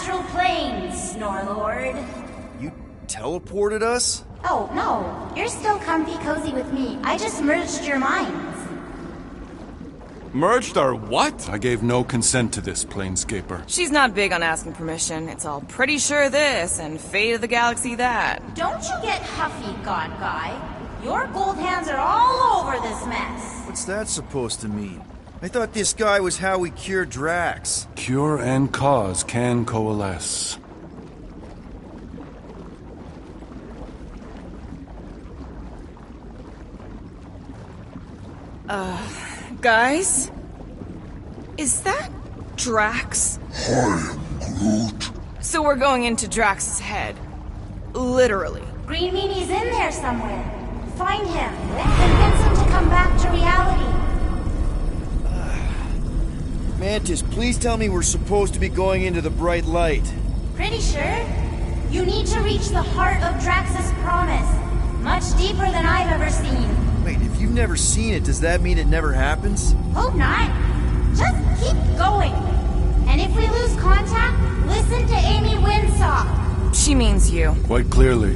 astral plane, Snorlord. You teleported us? Oh, no. You're still comfy cozy with me. I just merged your minds. Merged our what? I gave no consent to this, Planescaper. She's not big on asking permission. It's all pretty sure this and fate of the galaxy that. Don't you get huffy, God Guy. Your gold hands are all over this mess. What's that supposed to mean? I thought this guy was how we cure Drax. Cure and cause can coalesce. Guys? Is that Drax? I am Groot. So we're going into Drax's head. Literally. Green Meanie's in there somewhere. Find him. Convince him to come back to reality. Mantis, please tell me we're supposed to be going into the bright light. Pretty sure. You need to reach the heart of Drax's promise. Much deeper than I've ever seen. Wait, if you've never seen it, does that mean it never happens? Hope not. Just keep going. And if we lose contact, listen to Amy Winsock. She means you. Quite clearly.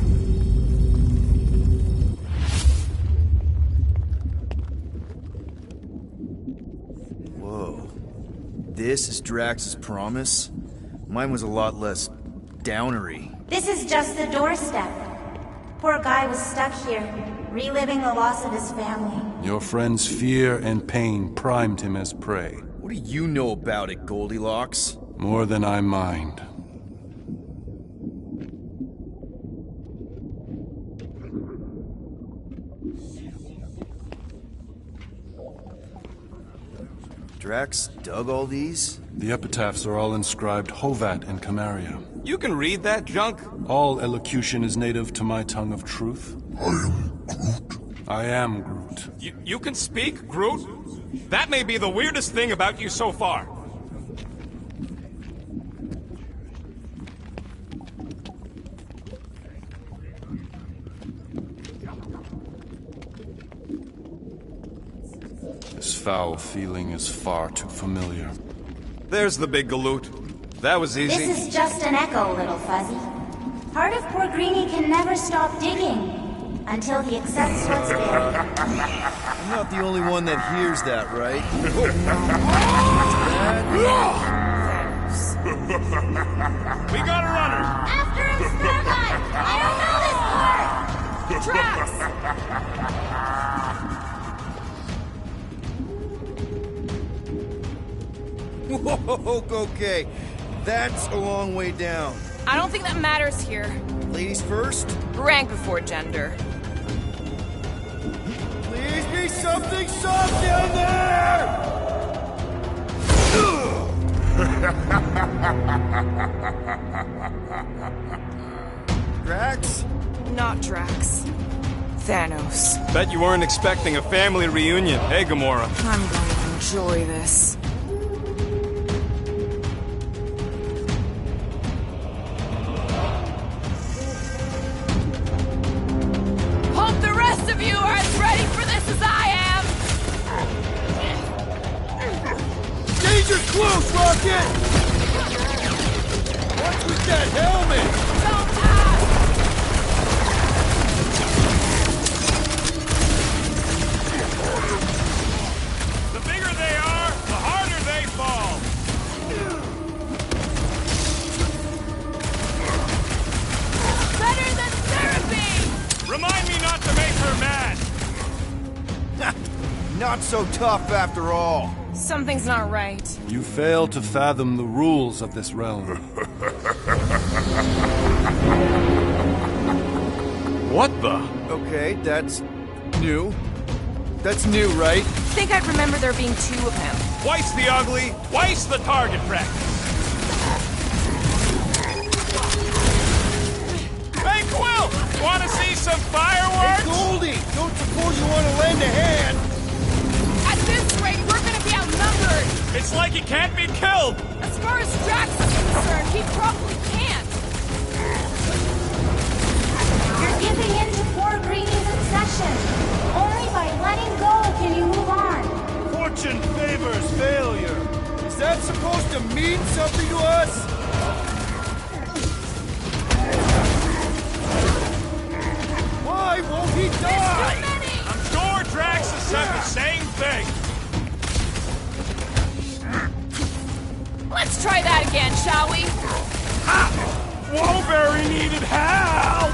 Whoa. This is Drax's promise? Mine was a lot less downery. This is just the doorstep. Poor guy was stuck here, reliving the loss of his family. Your friend's fear and pain primed him as prey. What do you know about it, Goldilocks? More than I mind. Drax dug all these? The epitaphs are all inscribed Hovat and Camaria. You can read that junk? All elocution is native to my tongue of truth. I am Groot. I am Groot. You can speak, Groot? That may be the weirdest thing about you so far. This foul feeling is far too familiar. There's the big galoot. That was easy. This is just an echo, little fuzzy. Part of poor Greenie can never stop digging. Until he accepts what's there. I'm not the only one that hears that, right? We got a runner! After him, Spare Guy! I don't know this part! Whoa, okay. That's a long way down. I don't think that matters here. Ladies first? Rank before gender. Please be something soft down there! Drax? Not Drax. Thanos. Bet you weren't expecting a family reunion, hey, Gamora? I'm going to enjoy this. Hope the rest of you are as ready for this as I am! Danger's close, Rocket! What's with that helmet? Don't ask! The bigger they are, the harder they fall. Better than therapy! Remind me not to make her mad. Not so tough after all. Something's not right. You fail to fathom the rules of this realm. What the? Okay, that's new. That's new, right? Think I'd remember there being two of him. Twice the ugly, twice the target practice. Hey, Quill! Want to see some fireworks? Hey, Goldie! Don't suppose you want to lend a hand? At this rate, we're gonna be outnumbered! It's like he can't be killed. As far as Drax is concerned, he probably can't! You're giving in to poor Greenie's obsession. Only by letting go can you move on. Fortune favors failure. Is that supposed to mean something to us? Let's try that again, shall we? Wallberry needed help!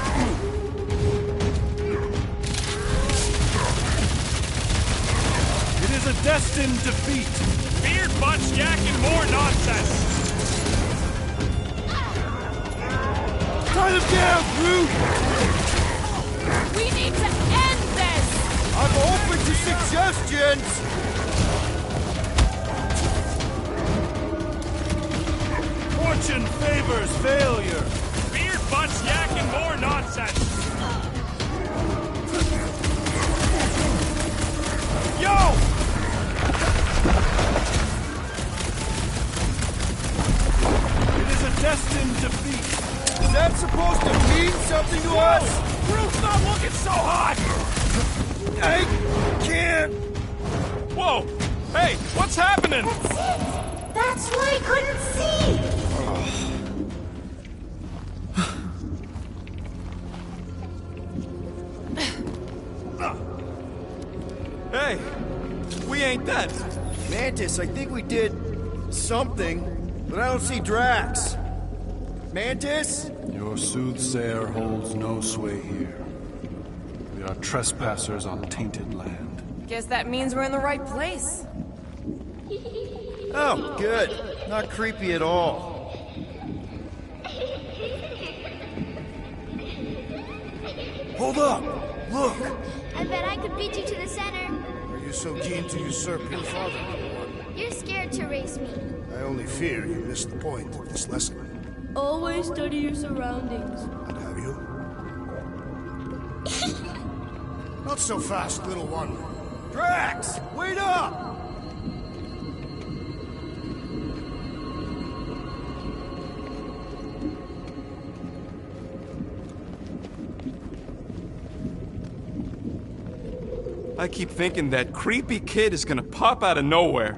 It is a destined defeat. Beard butts yakking more nonsense! Tie them down, Groot! We need to end this! I'm open to suggestions! Fortune favors failure. Beard butts yakking more nonsense! Yo! It is a destined defeat. Is that supposed to mean something to us? Groot's not looking so hot! I can't! Whoa! Hey, what's happening? That's it! That's what I couldn't see! Hey, we ain't dead. Mantis, I think we did something, but I don't see Drax. Mantis? Your soothsayer holds no sway here. We are trespassers on tainted land. Guess that means we're in the right place. Oh, good. Not creepy at all. Hold up! Look! I bet I could beat you to the center. Are you so keen to usurp your father? You're scared to race me. I only fear you missed the point of this lesson. Always study your surroundings. And have you? Not so fast, little one. Drax! Wait up! I keep thinking that creepy kid is gonna pop out of nowhere.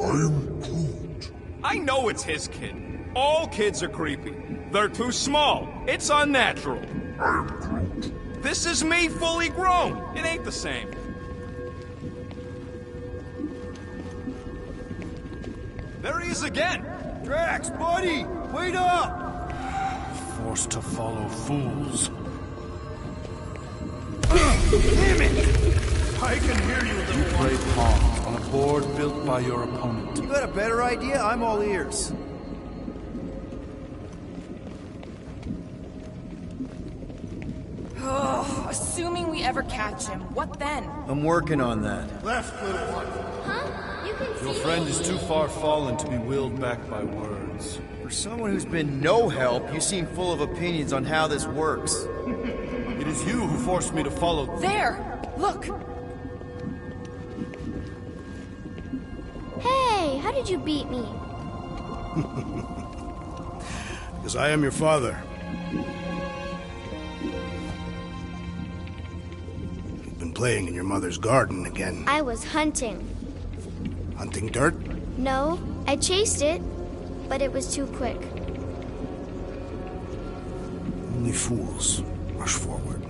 I'm Groot. I know it's his kid. All kids are creepy. They're too small. It's unnatural. I'm Groot. This is me fully grown. It ain't the same. There he is again. Drax, buddy! Wait up! Forced to follow fools. Damn it! I can hear you, You little one. play pawns on a board built by your opponent. You got a better idea? I'm all ears. Oh, assuming we ever catch him, what then? I'm working on that. Left, little one. Huh? You can Your see friend me? is too far fallen to be willed back by words. For someone who's been no help, you seem full of opinions on how this works. It is you who forced me to follow. There! Look! Hey, how did you beat me? Because I am your father. You've been playing in your mother's garden again. I was hunting. Hunting dirt? No, I chased it, but it was too quick. Only fools rush forward.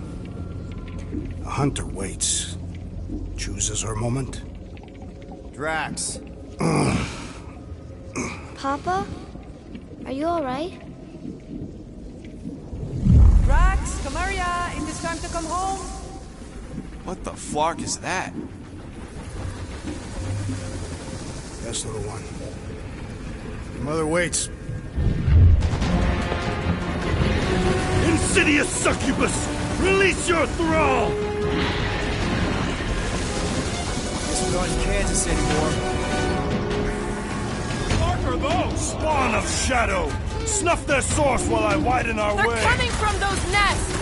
A hunter waits. Chooses her moment. Drax. Papa? Are you alright? Drax, Kamaria, it is time to come home. What the flark is that? Yes, little one. Your mother waits. Insidious succubus! Release your thrall! Guess we're not in Kansas anymore. Flark are those? Spawn of shadow! Snuff their source while I widen our They're way! coming from those nests!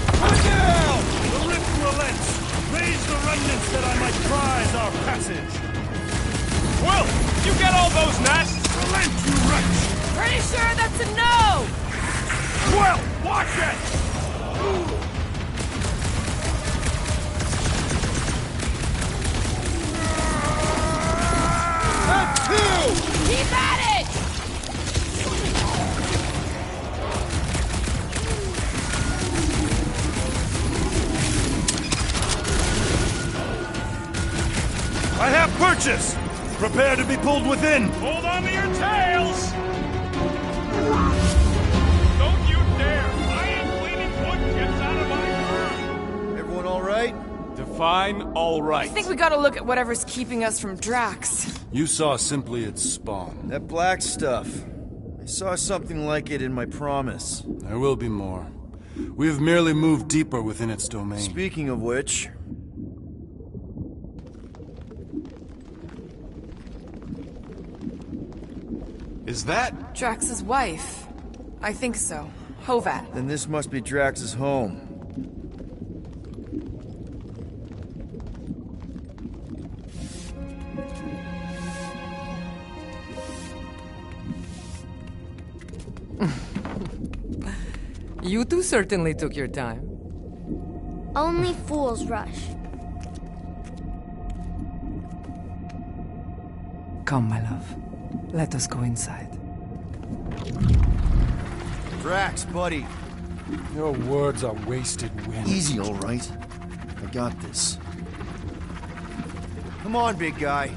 The rift relents! Raise the remnants that I might prize our passage! Will, you get all those nests? Relent, you wretch! Pretty sure that's a no! Well, watch it! have purchased! Prepare to be pulled within! Hold on to your tails! Don't you dare! I ain't cleaning wood chips out of my car! Everyone all right? Define all right. I think we gotta look at whatever's keeping us from Drax. You saw simply its spawn. That black stuff. I saw something like it in my promise. There will be more. We have merely moved deeper within its domain. Speaking of which... Is that? Drax's wife. I think so. Hovat. Then this must be Drax's home. You two certainly took your time. Only fools rush. Come, my love. Let us go inside. Drax, buddy. Your words are wasted wind. Easy, all right. I got this. Come on, big guy.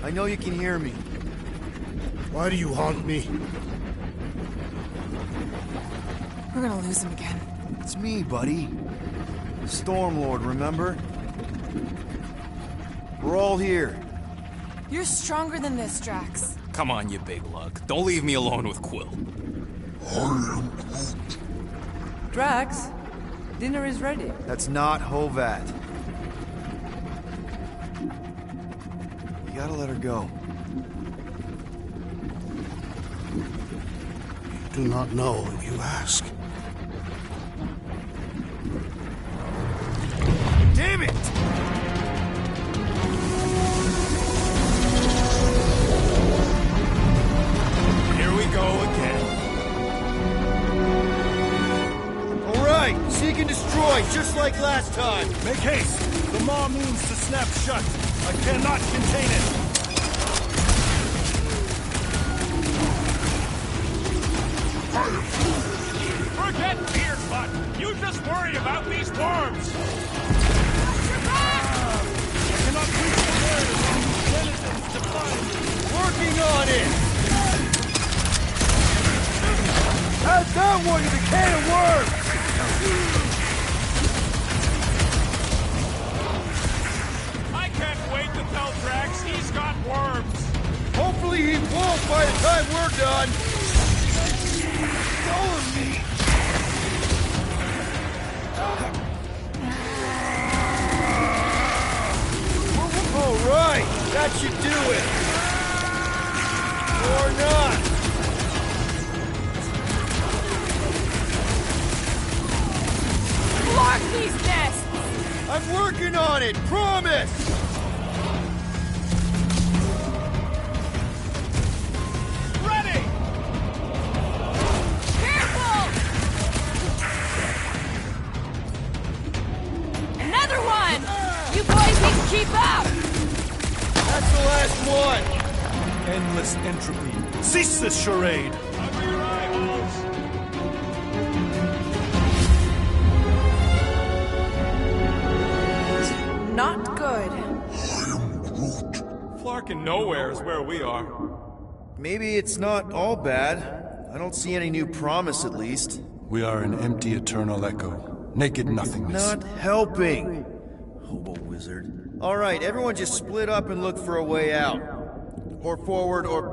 I know you can hear me. Why do you haunt me? We're gonna lose him again. It's me, buddy. Stormlord, remember? We're all here. You're stronger than this, Drax. Come on, you big lug. Don't leave me alone with Quill. Drax, dinner is ready. That's not Hovat. You gotta let her go. You do not know if you ask. Damn it! Here we go again. All right, seek and destroy, just like last time. Make haste! The maw means to snap shut. I cannot contain it. Forget Beard Butt. You just worry about these worms. I cannot reach the bird along these denizens to find me. Working on it! How's that one in the can of worms? I can't wait to tell Drax he's got worms. Hopefully he won't by the time we're done. Go of me. All right, that should do it. Or not. Block these nests! I'm working on it, promise! Ready! Careful! Another one! You boys need to keep up! That's the last one. Endless entropy. Cease this charade! Cover your eye holes. Not good. Flarkin' nowhere is where we are. Maybe it's not all bad. I don't see any new promise, at least. We are an empty eternal echo. Naked nothingness. Not helping. Hobo wizard. All right, everyone just split up and look for a way out. Or forward, or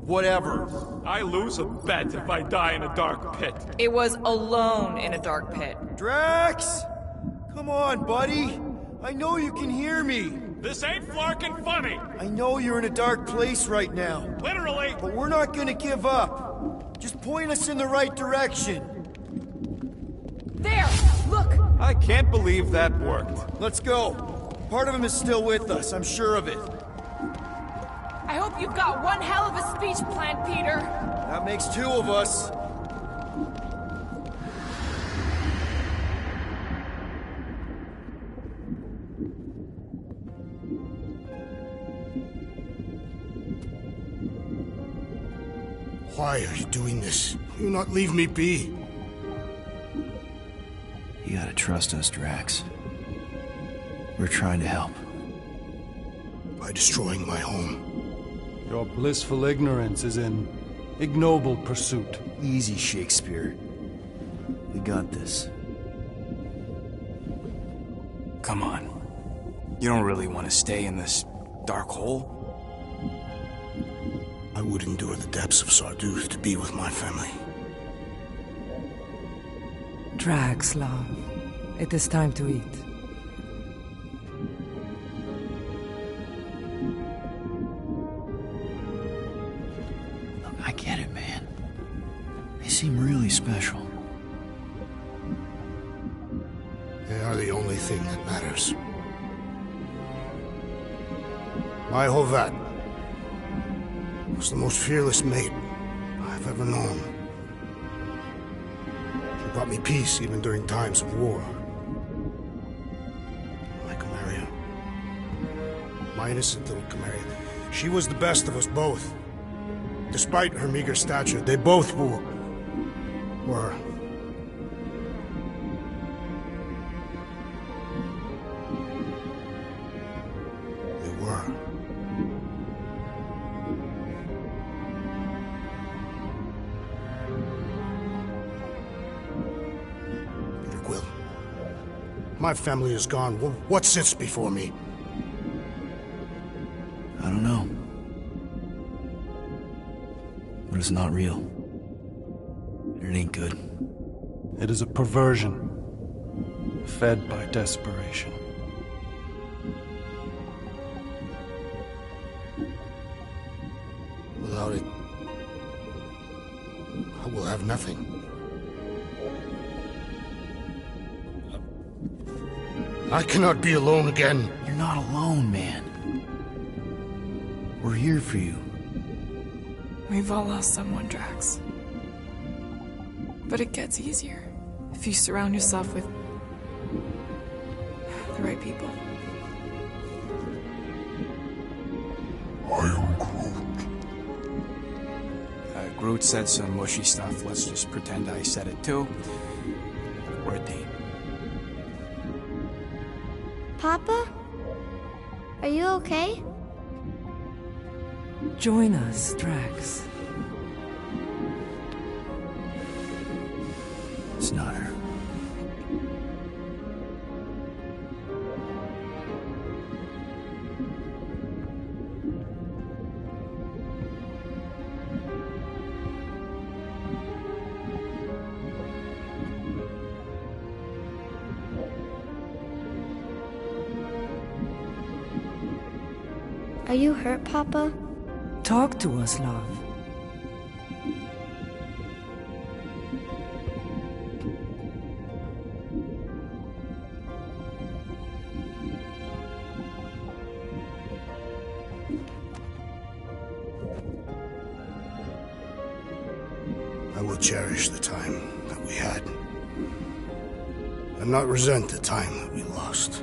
whatever. I lose a bet if I die in a dark pit. It was alone in a dark pit. Drax! Come on, buddy. I know you can hear me. This ain't Flarkin' funny. I know you're in a dark place right now. Literally. But we're not gonna give up. Just point us in the right direction. There! Look! I can't believe that worked. Let's go. Part of him is still with us, I'm sure of it. I hope you've got one hell of a speech plan, Peter. That makes two of us. Why are you doing this? You not leave me be. You gotta trust us, Drax. We're trying to help. by destroying my home. Your blissful ignorance is in ignoble pursuit. Easy, Shakespeare. We got this. Come on. You don't really want to stay in this dark hole? I would endure the depths of Sarduth to be with my family. Drax, love. It is time to eat. Look, I get it, man. They seem really special. They are the only thing that matters. My Hovat was the most fearless mate I've ever known. She brought me peace even during times of war. My Kamaria. My innocent little Kamaria. She was the best of us both. Despite her meager stature, they both were. My family is gone. What sits before me? I don't know. But it's not real. It ain't good. It is a perversion, fed by desperation. Without it, I will have nothing. I cannot be alone again. You're not alone, man. We're here for you. We've all lost someone, Drax. But it gets easier if you surround yourself with the right people. I am Groot. Groot said some mushy stuff. Let's just pretend I said it too. We're a team. Papa? Are you okay? Join us, Drax. It's not her. Are you hurt, Papa? Talk to us, love. I will cherish the time that we had, and not resent the time that we lost.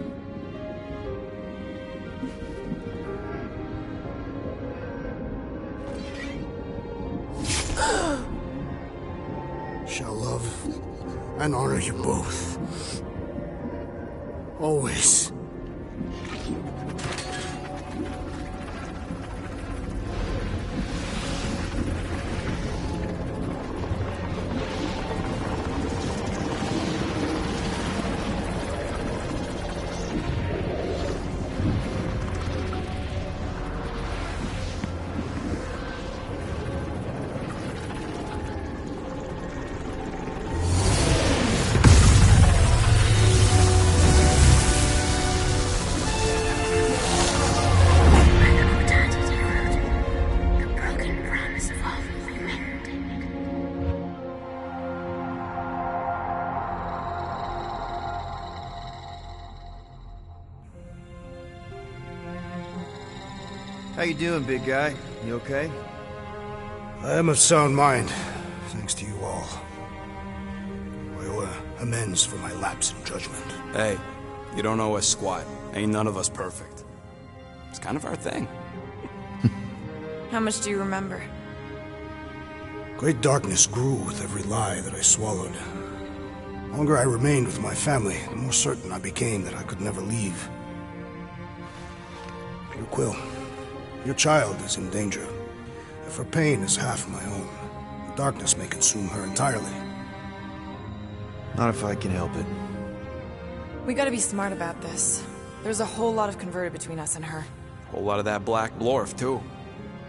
Shall love and honor you both. Always. How you doing, big guy? You okay? I am of sound mind, thanks to you all. I owe amends for my lapse in judgment. Hey, you don't owe us squat. Ain't none of us perfect. It's kind of our thing. How much do you remember? Great darkness grew with every lie that I swallowed. The longer I remained with my family, the more certain I became that I could never leave. Peter Quill. Your child is in danger. If her pain is half my own, the darkness may consume her entirely. Not if I can help it. We gotta be smart about this. There's a whole lot of converted between us and her. Whole lot of that black blorf, too.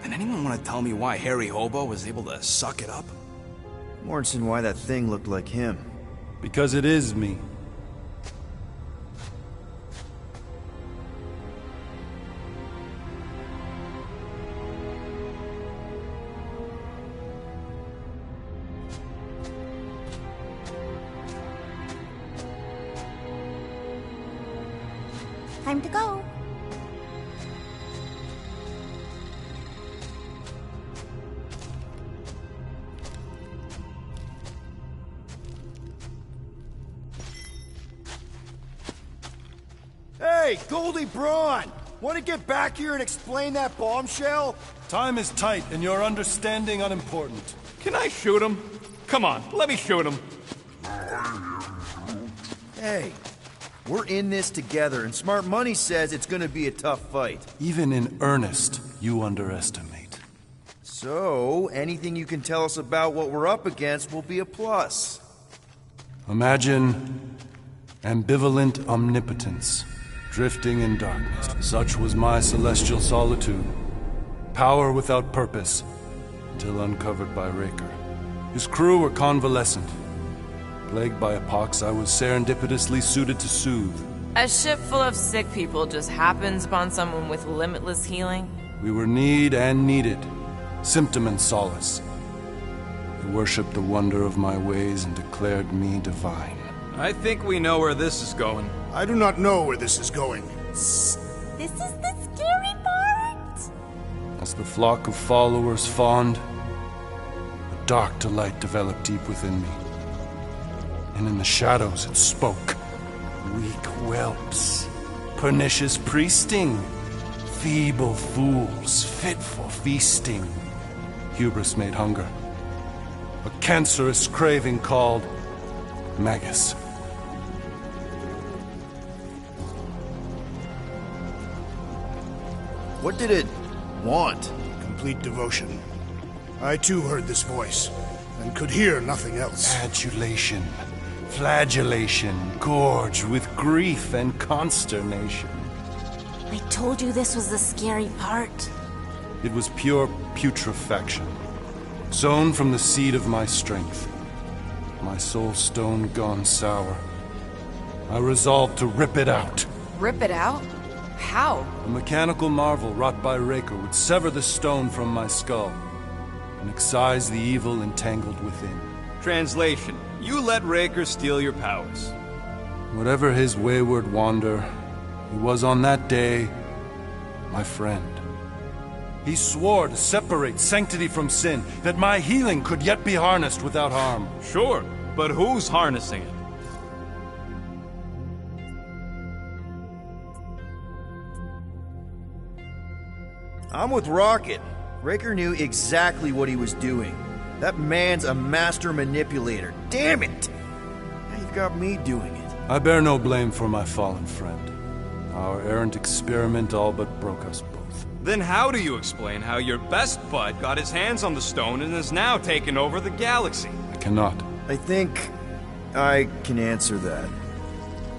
And anyone want to tell me why Harry Hobo was able to suck it up? Morrison, why that thing looked like him. Because it is me. Time to go. Hey, Goldie Braun! Want to get back here and explain that bombshell? Time is tight, and your understanding unimportant. Can I shoot him? Come on, let me shoot him. Hey, we're in this together, and Smart Money says it's gonna be a tough fight. Even in earnest, you underestimate. So, anything you can tell us about what we're up against will be a plus. Imagine ambivalent omnipotence, drifting in darkness. Such was my celestial solitude. Power without purpose, until uncovered by Raker. His crew were convalescent. Plagued by a pox, I was serendipitously suited to soothe. A ship full of sick people just happens upon someone with limitless healing? We were need and needed, symptom and solace. They worshipped the wonder of my ways and declared me divine. I think we know where this is going. I do not know where this is going. This is the scary part. As the flock of followers fawned, a dark delight developed deep within me. And in the shadows it spoke. Weak whelps, pernicious priesting, feeble fools, fit for feasting. Hubris made hunger. A cancerous craving called Magus. What did it want? Complete devotion. I too heard this voice, and could hear nothing else. Adulation, flagellation, gorged with grief and consternation. I told you this was the scary part. It was pure putrefaction, sown from the seed of my strength. My soul stone gone sour. I resolved to rip it out. Rip it out? How? A mechanical marvel wrought by Raker would sever the stone from my skull and excise the evil entangled within. Translation: you let Raker steal your powers. Whatever his wayward wander, he was on that day my friend. He swore to separate sanctity from sin, that my healing could yet be harnessed without harm. Sure, but who's harnessing it? I'm with Rocket. Raker knew exactly what he was doing. That man's a master manipulator. Damn it! Now you've got me doing it. I bear no blame for my fallen friend. Our errant experiment all but broke us both. Then how do you explain how your best bud got his hands on the stone and has now taken over the galaxy? I cannot. I think I can answer that.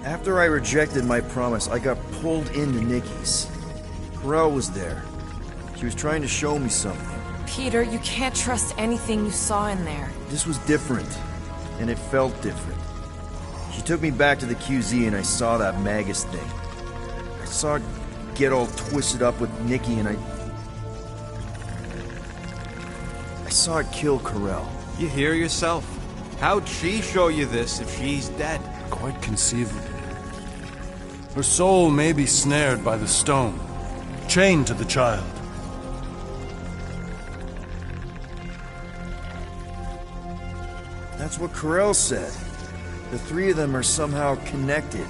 After I rejected my promise, I got pulled into Nikki's. Corel was there. She was trying to show me something. Peter, you can't trust anything you saw in there. This was different, and it felt different. She took me back to the QZ and I saw that Magus thing. I saw it get all twisted up with Nikki and I saw it kill Corel. You hear yourself. How'd she show you this if she's dead? Quite conceivable. Her soul may be snared by the stone, chained to the child. That's what Corel said. The three of them are somehow connected.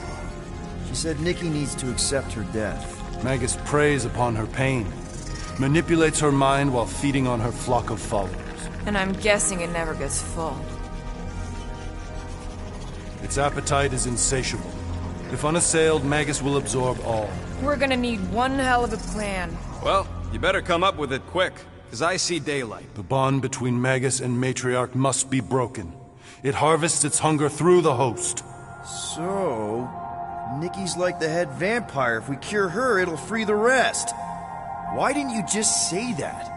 She said Nikki needs to accept her death. Magus preys upon her pain, manipulates her mind while feeding on her flock of followers. And I'm guessing it never gets full. Its appetite is insatiable. If unassailed, Magus will absorb all. We're gonna need one hell of a plan. Well, You better come up with it quick, because I see daylight. The bond between Magus and Matriarch must be broken. It harvests its hunger through the host. So, Nikki's like the head vampire. If we cure her, it'll free the rest. Why didn't you just say that?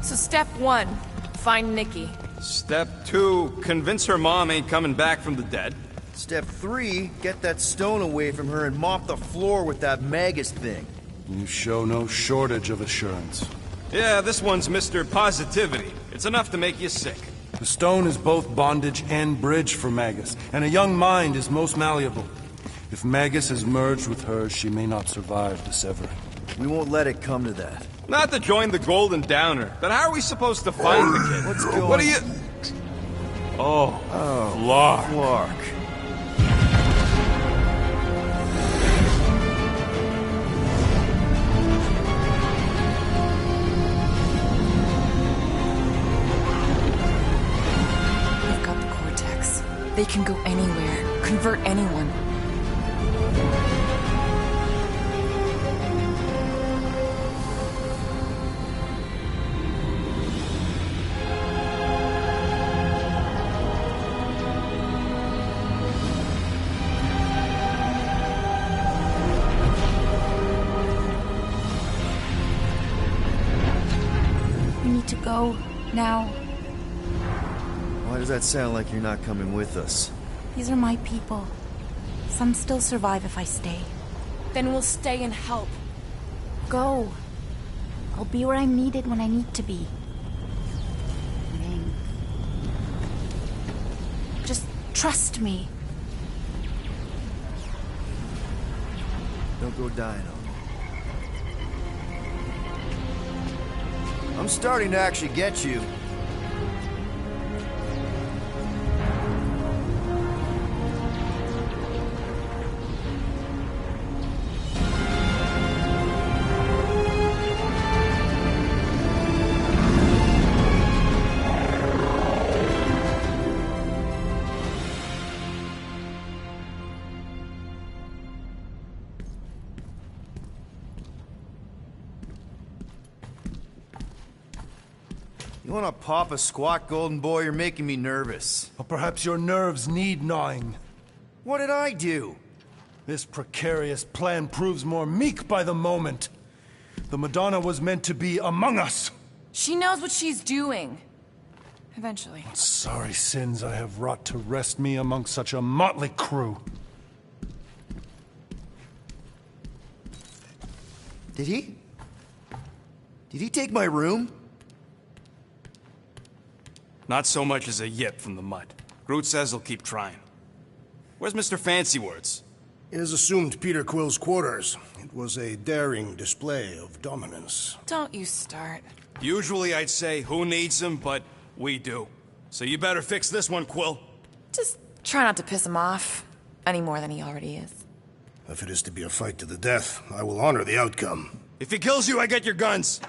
So step 1, find Nikki. Step 2, convince her mom ain't coming back from the dead. Step 3, get that stone away from her and mop the floor with that Magus thing. You show no shortage of assurance. Yeah, this one's Mr. Positivity. It's enough to make you sick. The stone is both bondage and bridge for Magus, and a young mind is most malleable. If Magus is merged with hers, she may not survive the severing. We won't let it come to that. Not to join the Golden Downer, but how are we supposed to find the kid? What's going on? What are you... Oh, Flark. Flark. They've got the Cortex. They can go anywhere, convert anyone. Go now. Why does that sound like you're not coming with us? These are my people. Some still survive if I stay. Then we'll stay and help. Go. I'll be where I'm needed when I need to be. Just trust me. Don't go dying on me. I'm starting to actually get you. You wanna pop a squat, Golden Boy? You're making me nervous. Or perhaps your nerves need gnawing. What did I do? This precarious plan proves more meek by the moment. The Madonna was meant to be among us. She knows what she's doing. Eventually. What sorry sins I have wrought to wrest me among such a motley crew. Did he? Did he take my room? Not so much as a yip from the mud. Groot says he'll keep trying. Where's Mr. Fancy Words? It is assumed Peter Quill's quarters. It was a daring display of dominance. Don't you start. Usually I'd say, who needs him, but we do. So you better fix this one, Quill. Just try not to piss him off any more than he already is. If it is to be a fight to the death, I will honor the outcome. If he kills you, I get your guns.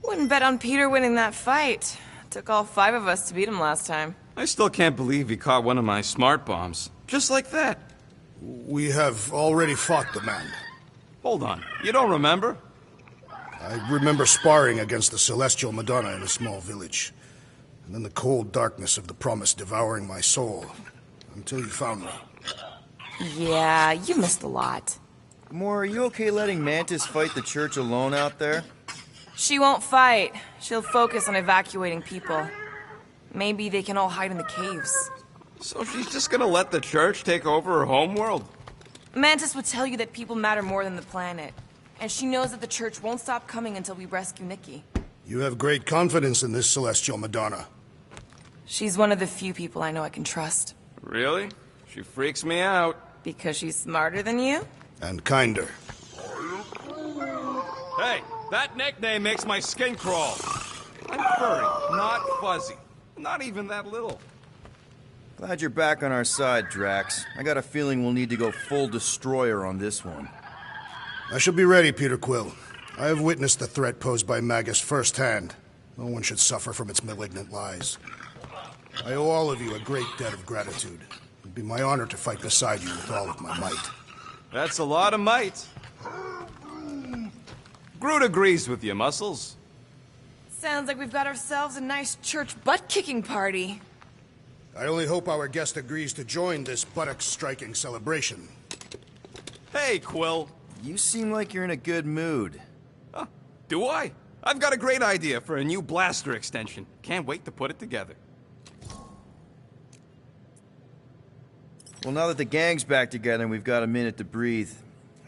Wouldn't bet on Peter winning that fight. Took all 5 of us to beat him last time. I still can't believe he caught one of my smart bombs. Just like that. We have already fought the man. Hold on. You don't remember? I remember sparring against the Celestial Madonna in a small village. And then the cold darkness of the promise devouring my soul. Until you found me. Yeah, you missed a lot. Gamora, are you okay letting Mantis fight the church alone out there? She won't fight. She'll focus on evacuating people. Maybe they can all hide in the caves. So she's just gonna let the church take over her homeworld? Mantis would tell you that people matter more than the planet. And she knows that the church won't stop coming until we rescue Nikki. You have great confidence in this Celestial Madonna. She's one of the few people I know I can trust. Really? She freaks me out. Because she's smarter than you? And kinder. Hey, that nickname makes my skin crawl. I'm furry, not fuzzy. Not even that little. Glad you're back on our side, Drax. I got a feeling we'll need to go full destroyer on this one. I shall be ready, Peter Quill. I have witnessed the threat posed by Magus firsthand. No one should suffer from its malignant lies. I owe all of you a great debt of gratitude. It'd be my honor to fight beside you with all of my might. That's a lot of might. Groot agrees with you, Muscles. Sounds like we've got ourselves a nice church butt-kicking party. I only hope our guest agrees to join this buttocks-striking celebration. Hey, Quill. You seem like you're in a good mood. Huh, do I? I've got a great idea for a new blaster extension. Can't wait to put it together. Well, now that the gang's back together and we've got a minute to breathe,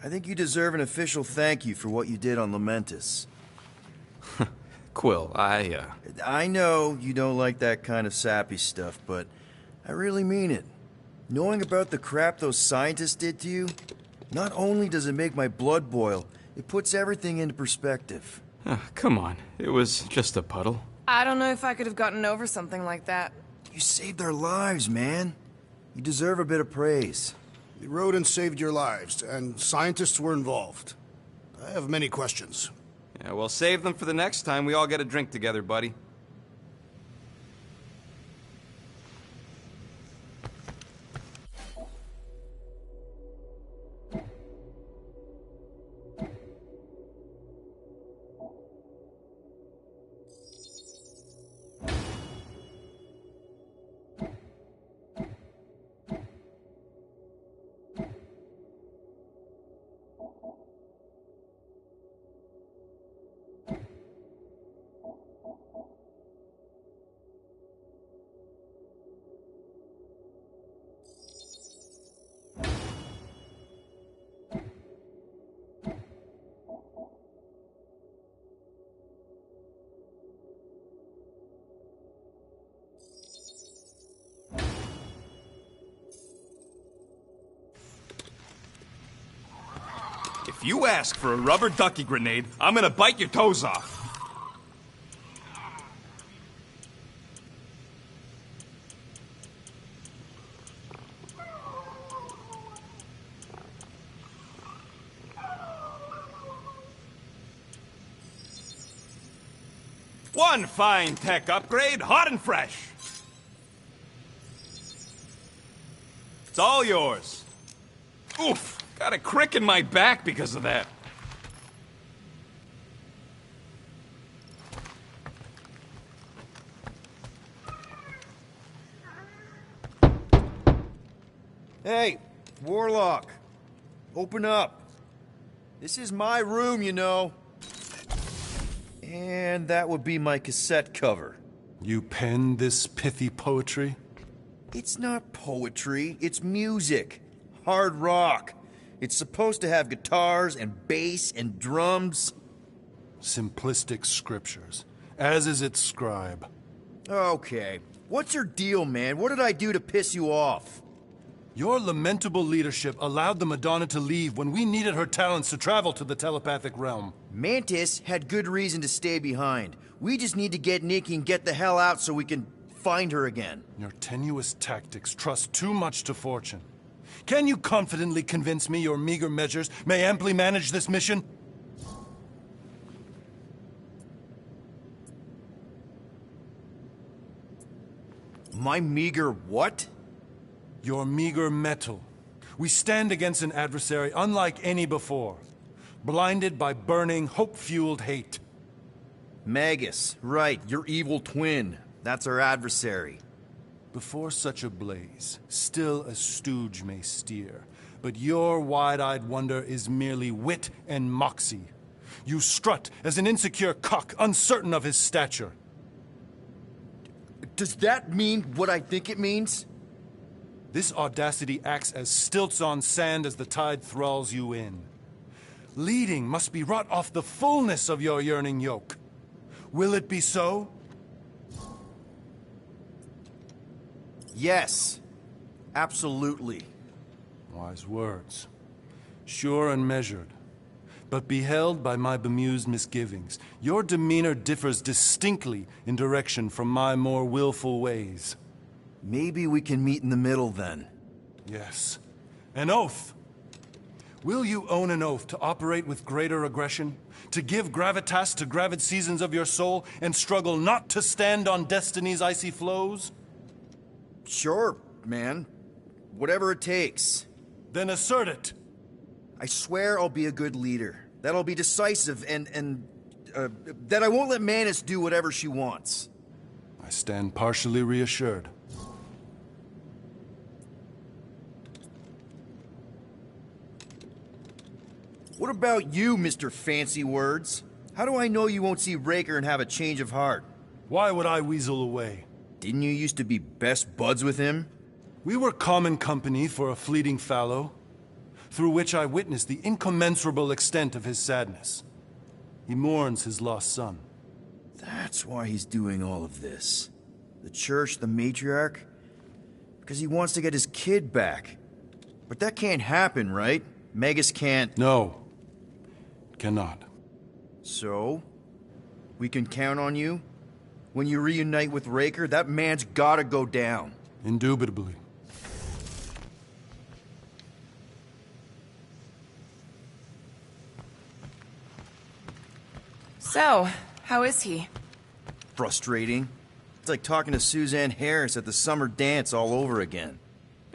I think you deserve an official thank you for what you did on Lamentus. Quill, I know you don't like that kind of sappy stuff, but I really mean it. Knowing about the crap those scientists did to you, not only does it make my blood boil, it puts everything into perspective. Come on, it was just a puddle. I don't know if I could have gotten over something like that. You saved our lives, man. You deserve a bit of praise. We rode and saved your lives, and scientists were involved. I have many questions. Yeah, well, save them for the next time we all get a drink together, buddy. If you ask for a rubber ducky grenade, I'm gonna bite your toes off. One fine tech upgrade, hot and fresh. It's all yours. Oof, got a crick in my back because of that. Hey, Warlock. Open up. This is my room, you know. And that would be my cassette cover. You penned this pithy poetry? It's not poetry, it's music. Hard rock. It's supposed to have guitars and bass and drums. Simplistic scriptures, as is its scribe. Okay. What's your deal, man? What did I do to piss you off? Your lamentable leadership allowed the Madonna to leave when we needed her talents to travel to the telepathic realm. Mantis had good reason to stay behind. We just need to get Nikki and get the hell out so we can find her again. Your tenuous tactics trust too much to fortune. Can you confidently convince me your meager measures may amply manage this mission? My meager what? Your meager metal. We stand against an adversary unlike any before, blinded by burning, hope-fueled hate. Magus, right, your evil twin. That's our adversary. Before such a blaze, still a stooge may steer, but your wide-eyed wonder is merely wit and moxie. You strut as an insecure cock, uncertain of his stature. Does that mean what I think it means? This audacity acts as stilts on sand as the tide thralls you in. Leading must be wrought off the fullness of your yearning yoke. Will it be so? Yes. Absolutely. Wise words. Sure and measured. But beheld by my bemused misgivings, your demeanor differs distinctly in direction from my more willful ways. Maybe we can meet in the middle then. Yes. An oath. Will you own an oath to operate with greater aggression? To give gravitas to gravid seasons of your soul and struggle not to stand on destiny's icy flows? Sure, man. Whatever it takes. Then assert it. I swear I'll be a good leader. That I'll be decisive and that I won't let Mantis do whatever she wants. I stand partially reassured. What about you, Mr. Fancy Words? How do I know you won't see Raker and have a change of heart? Why would I weasel away? Didn't you used to be best buds with him? We were common company for a fleeting fallow, through which I witnessed the incommensurable extent of his sadness. He mourns his lost son. That's why he's doing all of this. The church, the matriarch? Because he wants to get his kid back. But that can't happen, right? Magus can't... No. Cannot. So? We can count on you? When you reunite with Raker, that man's gotta go down. Indubitably. So, how is he? Frustrating. It's like talking to Suzanne Harris at the summer dance all over again.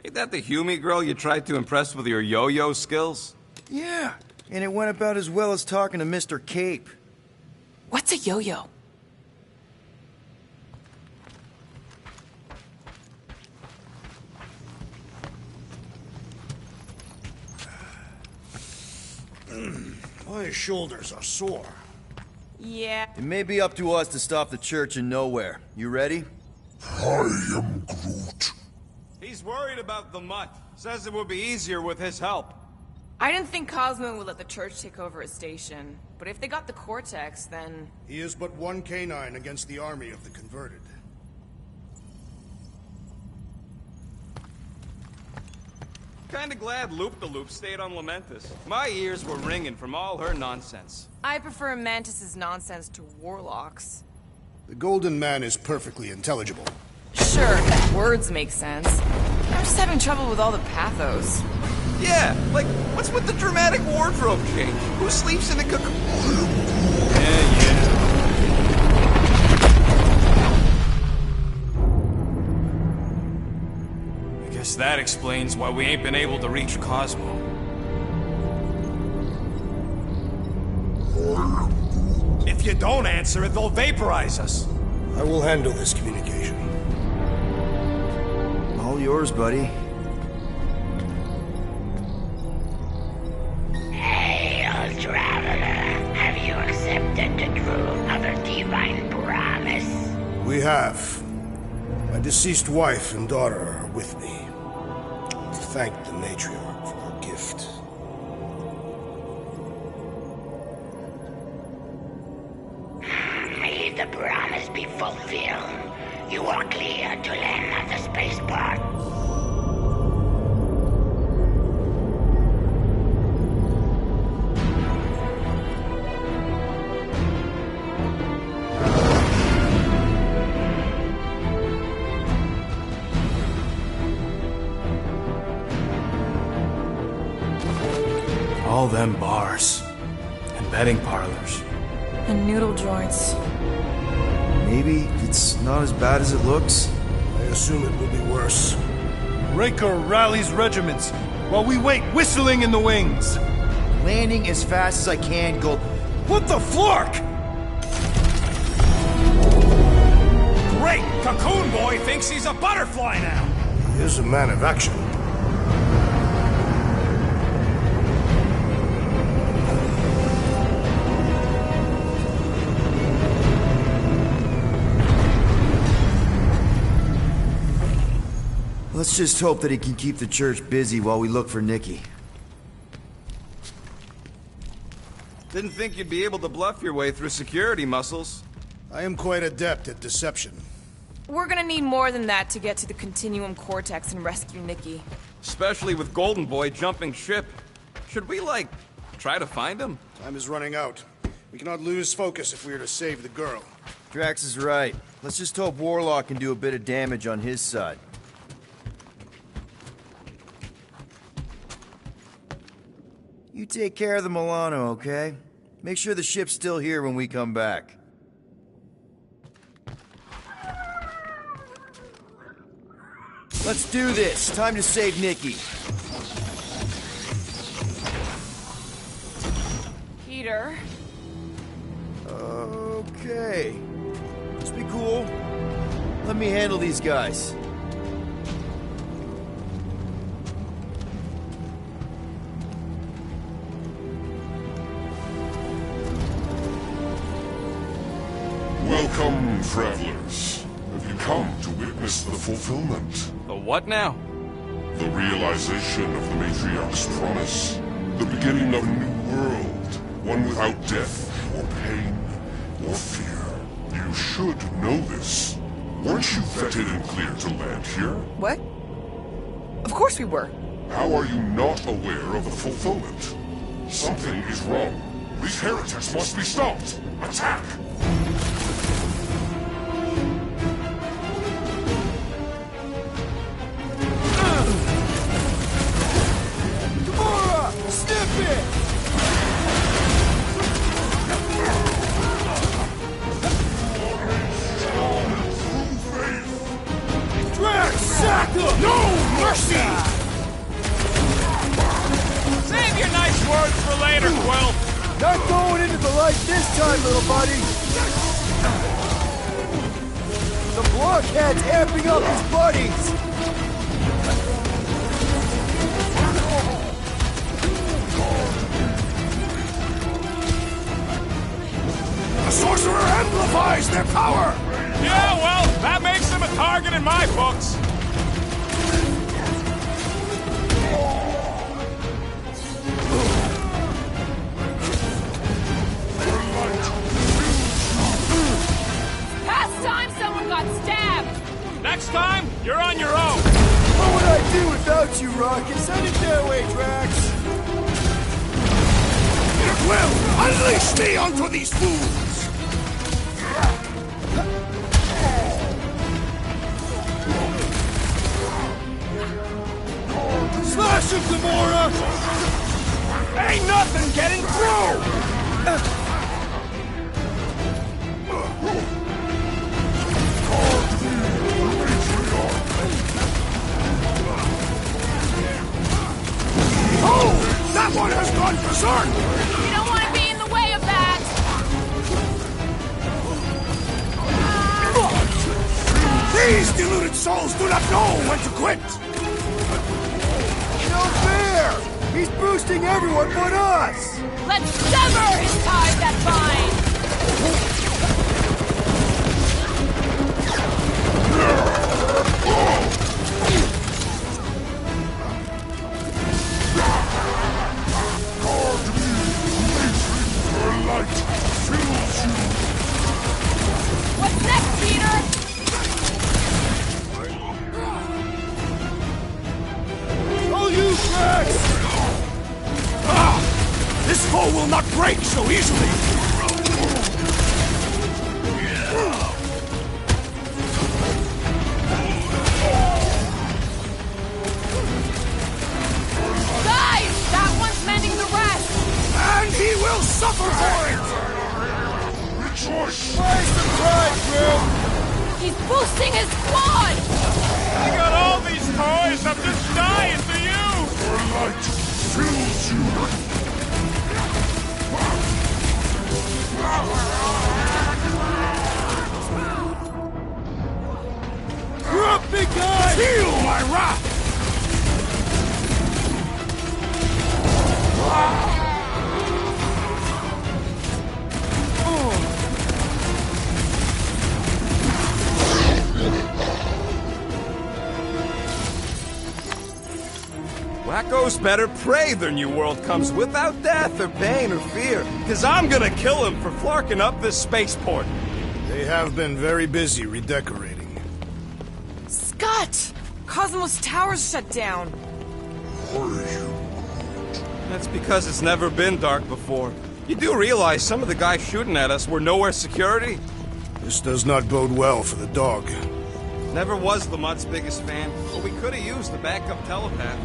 Ain't that the Hume girl you tried to impress with your yo-yo skills? Yeah, and it went about as well as talking to Mr. Cape. What's a yo-yo? My shoulders are sore. Yeah. It may be up to us to stop the church in nowhere. You ready? I am Groot. He's worried about the mutt. Says it would be easier with his help. I didn't think Cosmo would let the church take over his station. But if they got the Cortex, then... He is but one canine against the army of the converted. Kinda glad Loop-the-Loop stayed on Lamentus. My ears were ringing from all her nonsense. I prefer Mantis's nonsense to Warlock's. The Golden Man is perfectly intelligible. Sure, words make sense. I'm just having trouble with all the pathos. Yeah, like, what's with the dramatic wardrobe change? Who sleeps in a cocoon? Yeah. I guess that explains why we ain't been able to reach Cosmo. If you don't answer it, they'll vaporize us. I will handle this communication. All yours, buddy. Hail, traveler. Have you accepted the truth of a divine promise? We have. My deceased wife and daughter are with me. To thank the matriarch for her gift. May the promise be fulfilled. You are clear to land at the spaceport. All them bars. And betting parlors. And noodle joints. Maybe it's not as bad as it looks. I assume it will be worse. Raker rallies regiments while we wait whistling in the wings. Landing as fast as I can, go... What the flark? Great! Cocoon Boy thinks he's a butterfly now! He is a man of action. Let's just hope that he can keep the church busy while we look for Nikki. Didn't think you'd be able to bluff your way through security muscles. I am quite adept at deception. We're gonna need more than that to get to the Continuum Cortex and rescue Nikki. Especially with Golden Boy jumping ship. Should we, like, try to find him? Time is running out. We cannot lose focus if we are to save the girl. Drax is right. Let's just hope Warlock can do a bit of damage on his side. You take care of the Milano, okay? Make sure the ship's still here when we come back. Let's do this. Time to save Nikki. Peter. Okay. Just be cool. Let me handle these guys. Welcome, travelers. Have you come to witness the fulfillment? The what now? The realization of the Matriarch's promise. The beginning of a new world. One without death, or pain, or fear. You should know this. Weren't you vetted and cleared to land here? What? Of course we were. How are you not aware of the fulfillment? Something is wrong. These heretics must be stopped. Attack! No mercy! Save your nice words for later, Quill. Not going into the light this time, little buddy. The blockhead's amping up his buddies. The sorcerer amplifies their power! Yeah, well, that makes him a target in my books. Past time someone got stabbed! Next time, you're on your own. What would I do without you, Rocket? Send it their way, Drax. Quill, unleash me onto these fools! Slash him, Gamora! Ain't nothing getting through! Oh! That one has gone berserk! You don't want to be in the way of that! These deluded souls do not know when to quit! No fair! He's boosting everyone but us! Let's sever his ties that bind! What's next, Peter? You, Drax! Ah! This foe will not break so easily! Guys! That one's mending the rest! And he will suffer for it! Rejoice! Where's the pride, Grim? He's boosting his squad! I got all these toys, I'm just dying for you! Your light fills you! You're up, big guy! Feel my wrath! Wacko's better pray their new world comes without death or pain or fear, because I'm gonna kill him for flarking up this spaceport. They have been very busy redecorating. Scott! Cosmos Tower's shut down. That's because it's never been dark before. You do realize some of the guys shooting at us were nowhere security? This does not bode well for the dog. Never was Lamont's biggest fan, but we could have used the backup telepath.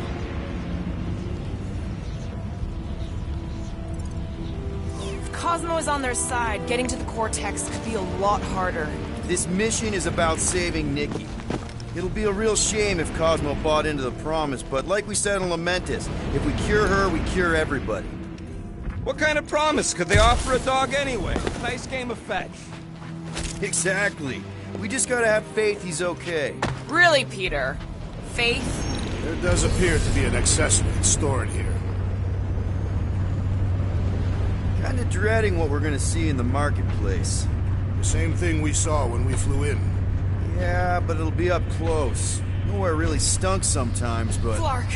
If Cosmo is on their side, getting to the Cortex could be a lot harder. This mission is about saving Nikki. It'll be a real shame if Cosmo bought into the promise, but like we said on Lamentis, if we cure her, we cure everybody. What kind of promise could they offer a dog anyway? Nice game of fetch. Exactly. We just gotta have faith he's okay. Really, Peter? Faith? There does appear to be an accessory stored here. Kinda dreading what we're gonna see in the marketplace. The same thing we saw when we flew in. Yeah, but it'll be up close. Nowhere really stunk sometimes, but... Flark!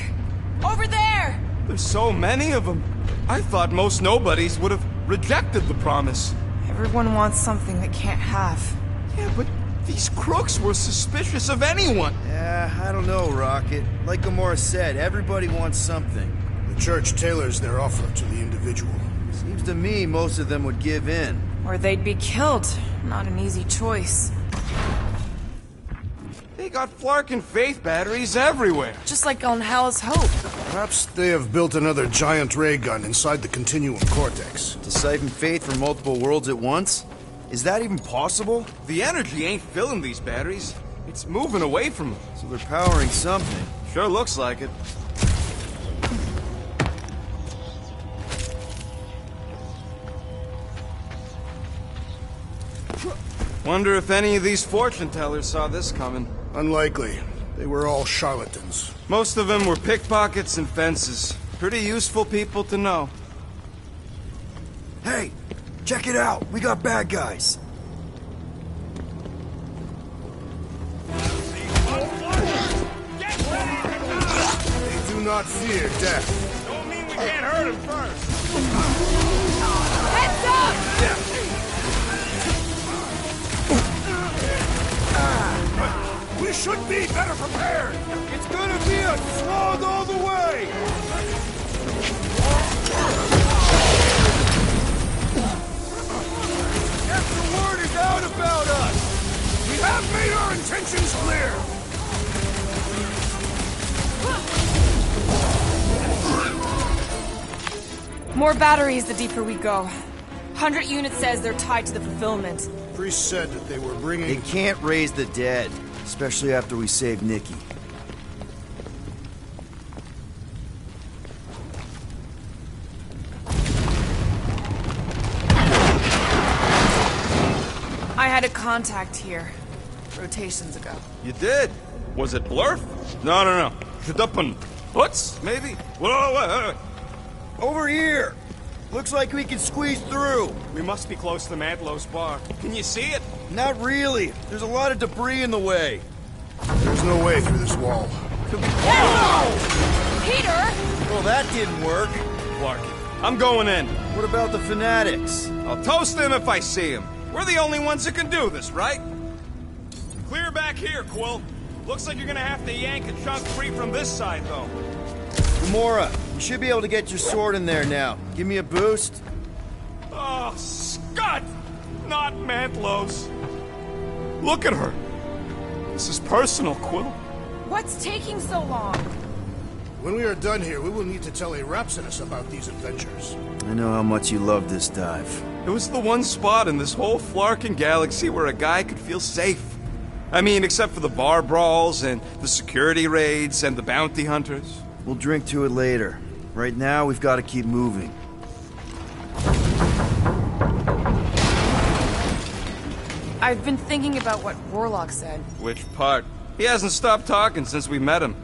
Over there! There's so many of them. I thought most nobodies would have rejected the promise. Everyone wants something they can't have. Yeah, but these crooks were suspicious of anyone. Yeah, I don't know, Rocket. Like Gamora said, everybody wants something. The church tailors their offer to the individual. Seems to me most of them would give in. Or they'd be killed. Not an easy choice. They got Flark and Faith batteries everywhere. Just like on Hal's Hope. Perhaps they have built another giant ray gun inside the Continuum Cortex. To siphon Faith from multiple worlds at once? Is that even possible? The energy ain't filling these batteries. It's moving away from them. So they're powering something. Sure looks like it. Wonder if any of these fortune tellers saw this coming. Unlikely. They were all charlatans. Most of them were pickpockets and fences. Pretty useful people to know. Hey, check it out. We got bad guys. They do not fear death. Don't mean we can't hurt him first. Heads up! Yeah. We should be better prepared! It's gonna be a slog all the way! If the word is out about us, we have made our intentions clear! More batteries the deeper we go. 100 units says they're tied to the fulfillment. Priest said that they were bringing... They can't raise the dead. Especially after we save Nikki. I had a contact here. Rotations ago. You did? Was it Blurf? No. Shadupun. Butts, maybe? Whoa. Over here! Looks like we can squeeze through. We must be close to Madlow's bar. Can you see it? Not really. There's a lot of debris in the way. There's no way through this wall. Whoa! Peter! Well, that didn't work. Clark, I'm going in. What about the fanatics? I'll toast them if I see them. We're the only ones that can do this, right? Clear back here, Quill. Looks like you're gonna have to yank a chunk free from this side, though. Gamora, you should be able to get your sword in there now. Give me a boost. Oh, Scott! Not Mantlo's. Look at her. This is personal, Quill. What's taking so long? When we are done here, we will need to tell a Rhapsodus about these adventures. I know how much you love this dive. It was the one spot in this whole Flarkin galaxy where a guy could feel safe. I mean, except for the bar brawls and the security raids and the bounty hunters. We'll drink to it later. Right now, we've got to keep moving. I've been thinking about what Warlock said. Which part? He hasn't stopped talking since we met him.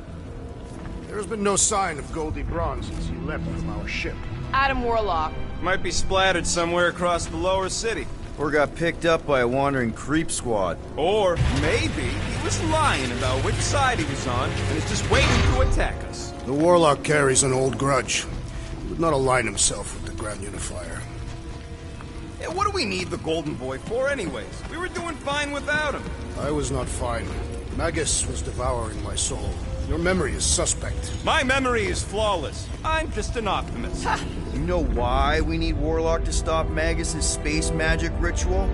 There's been no sign of Goldie Braun since he left from our ship. Adam Warlock. Might be splattered somewhere across the lower city. Or got picked up by a wandering creep squad. Or maybe he was lying about which side he was on and is just waiting to attack us. The Warlock carries an old grudge. He would not align himself with the Grand Unifier. Yeah, what do we need the Golden Boy for anyways? We were doing fine without him. I was not fine. Magus was devouring my soul. Your memory is suspect. My memory is flawless. I'm just an optimist. You know why we need Warlock to stop Magus' space magic ritual?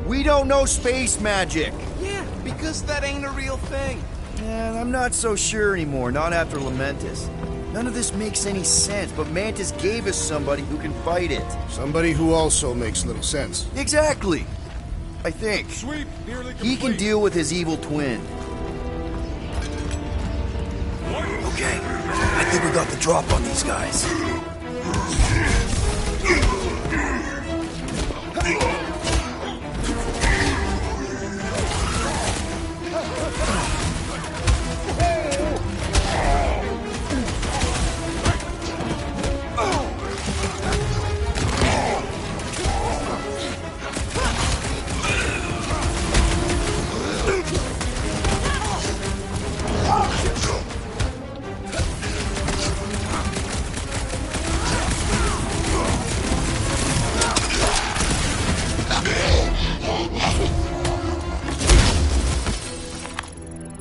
We don't know space magic! Yeah, because that ain't a real thing. Yeah, I'm not so sure anymore, not after Lamentis. None of this makes any sense, but Mantis gave us somebody who can fight it. Somebody who also makes little sense. Exactly! I think. Sweep nearly complete. He can deal with his evil twin. think we got the drop on these guys.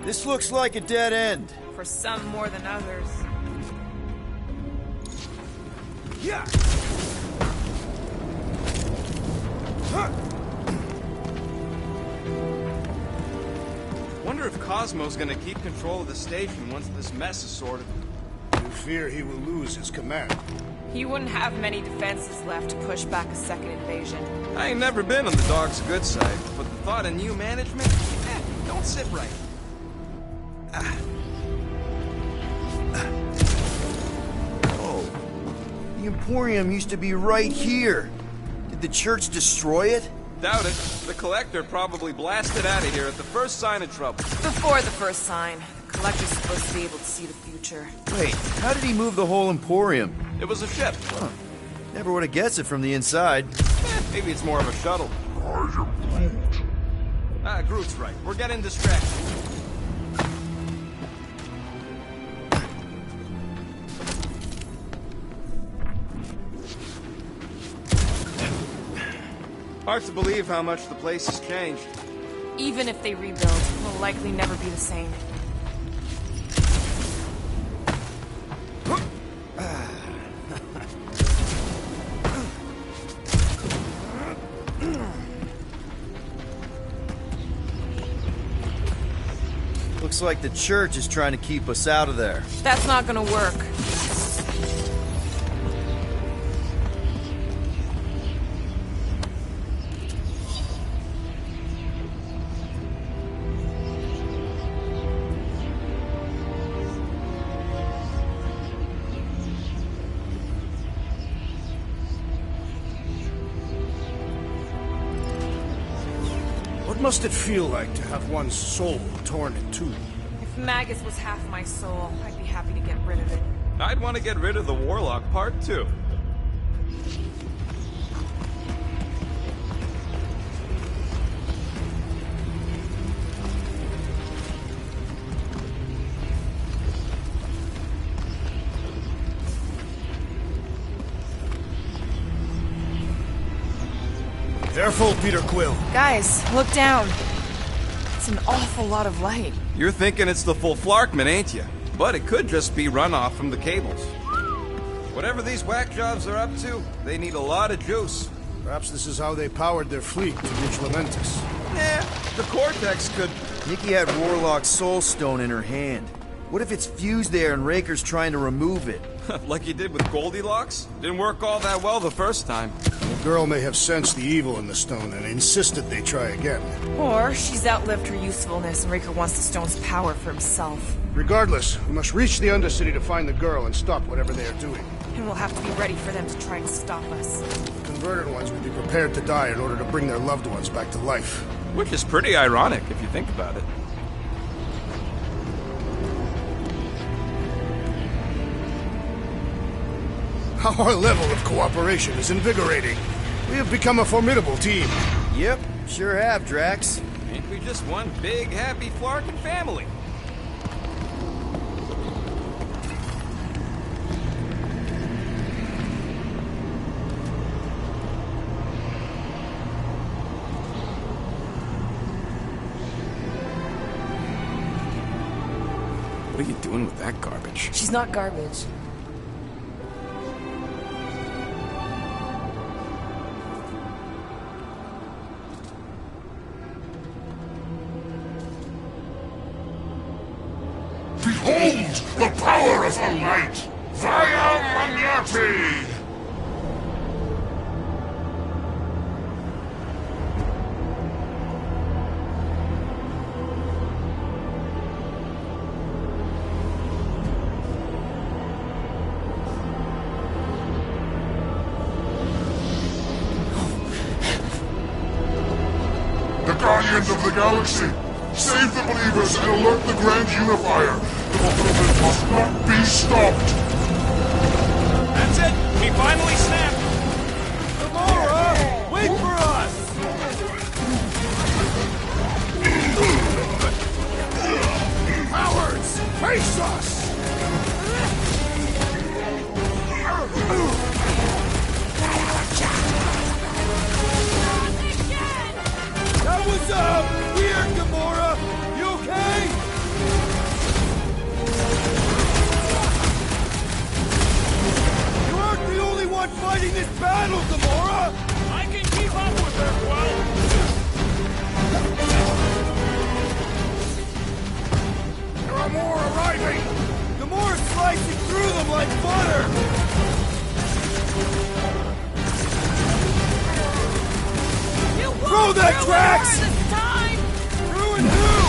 This looks like a dead end. For some more than others. Yeah. Wonder if Cosmo's gonna keep control of the station once this mess is sorted. You fear he will lose his command. He wouldn't have many defenses left to push back a second invasion. I ain't never been on the dog's good side, but the thought of new management, don't sit right. Oh, the Emporium used to be right here. Did the church destroy it? Doubt it. The Collector probably blasted out of here at the first sign of trouble. Before the first sign, the Collector's supposed to be able to see the future. Wait, how did he move the whole Emporium? It was a ship. Huh. Never would have guessed it from the inside. Maybe it's more of a shuttle. Groot's right. We're getting distracted. Hard to believe how much the place has changed. Even if they rebuild, it will likely never be the same. Looks like the church is trying to keep us out of there. That's not gonna work. What must it feel like to have one's soul torn in two? If Magus was half my soul, I'd be happy to get rid of it. I'd want to get rid of the Warlock part, too. Careful, Peter Quill. Guys, look down. It's an awful lot of light. You're thinking it's the full Flarkman, ain't you? But it could just be runoff from the cables. Whatever these whack jobs are up to, they need a lot of juice. Perhaps this is how they powered their fleet to reach Lamentus. The Cortex could... Nikki had Warlock's soul stone in her hand. What if it's fused there and Raker's trying to remove it? Like he did with Goldilocks? Didn't work all that well the first time. The girl may have sensed the evil in the stone and insisted they try again. Or she's outlived her usefulness and Raker wants the stone's power for himself. Regardless, we must reach the Undercity to find the girl and stop whatever they are doing. And we'll have to be ready for them to try and stop us. The converted ones would be prepared to die in order to bring their loved ones back to life. Which is pretty ironic if you think about it. Our level of cooperation is invigorating. We have become a formidable team. Yep, sure have, Drax. Ain't we just one big, happy Flarkin family? What are you doing with that garbage? She's not garbage. Behold the power of the light! Vaya Magnati! guardians of the galaxy! Save the believers and alert the Grand Unifier! The fulfillment must not be stopped! That's it! We finally snapped! Gamora! Wait for us! Cowards! Face us! That was, weird, Gamora! You okay? You aren't the only one fighting this battle, Gamora! I can keep up with her, There are more arriving! Gamora's slicing through them like butter! Throw that, Drax! Through and through!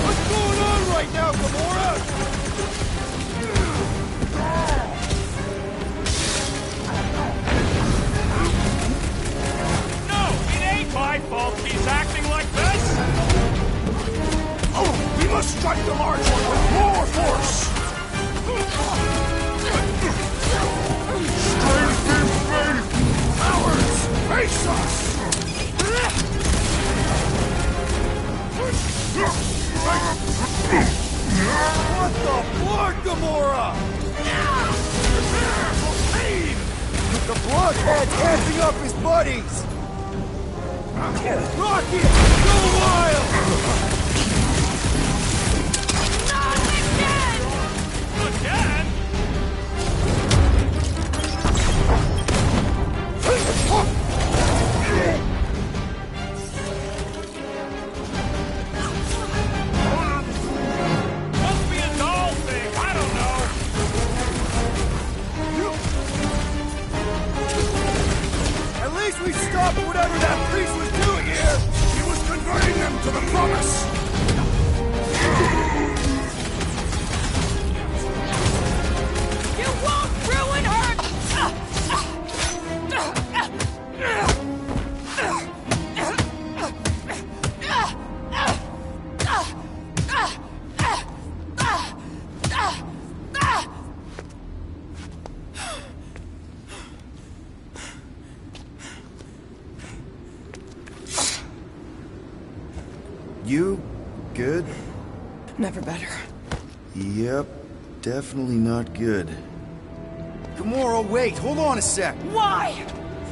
What's going on right now, Gamora? No, it ain't my fault he's acting like this! Oh, we must strike the large one with more force! Strength in faith! Cowards! Face us! What the blood, Gamora? The bloodhead's amping up his buddies! Rocket! Go wild! Not again! Again? Must be a doll thing, I don't know. At least we stopped whatever that priest was doing here. He was converting them to the promise! You won't ruin her! You good? Never better. Yep, definitely not good. Gamora, wait, hold on a sec. Why?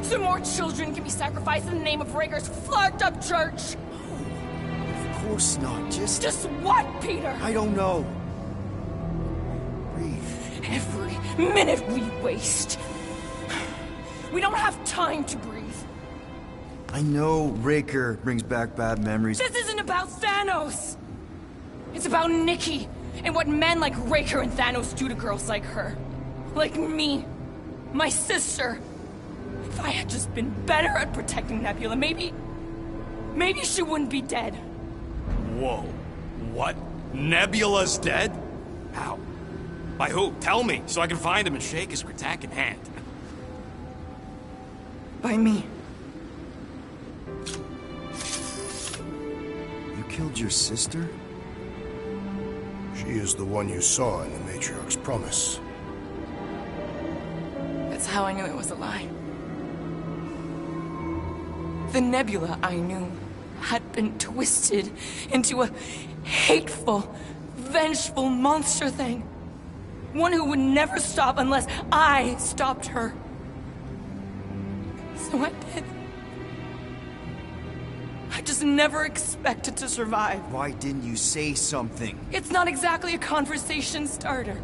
So more children can be sacrificed in the name of Raker's flarked up church? Of course not, just what, Peter? I don't know. Breathe. Every minute we waste. We don't have time to breathe. I know Raker brings back bad memories. This isn't about Thanos! It's about Nikki, and what men like Raker and Thanos do to girls like her. Like me. My sister. If I had just been better at protecting Nebula, maybe she wouldn't be dead. Whoa. What? Nebula's dead? How? By who? Tell me, so I can find him and shake his Kratak in hand. By me. You killed your sister? She is the one you saw in the Matriarch's promise. That's how I knew it was a lie. The Nebula I knew had been twisted into a hateful, vengeful monster thing. One who would never stop unless I stopped her. So I did. I just never expected to survive. Why didn't you say something? It's not exactly a conversation starter.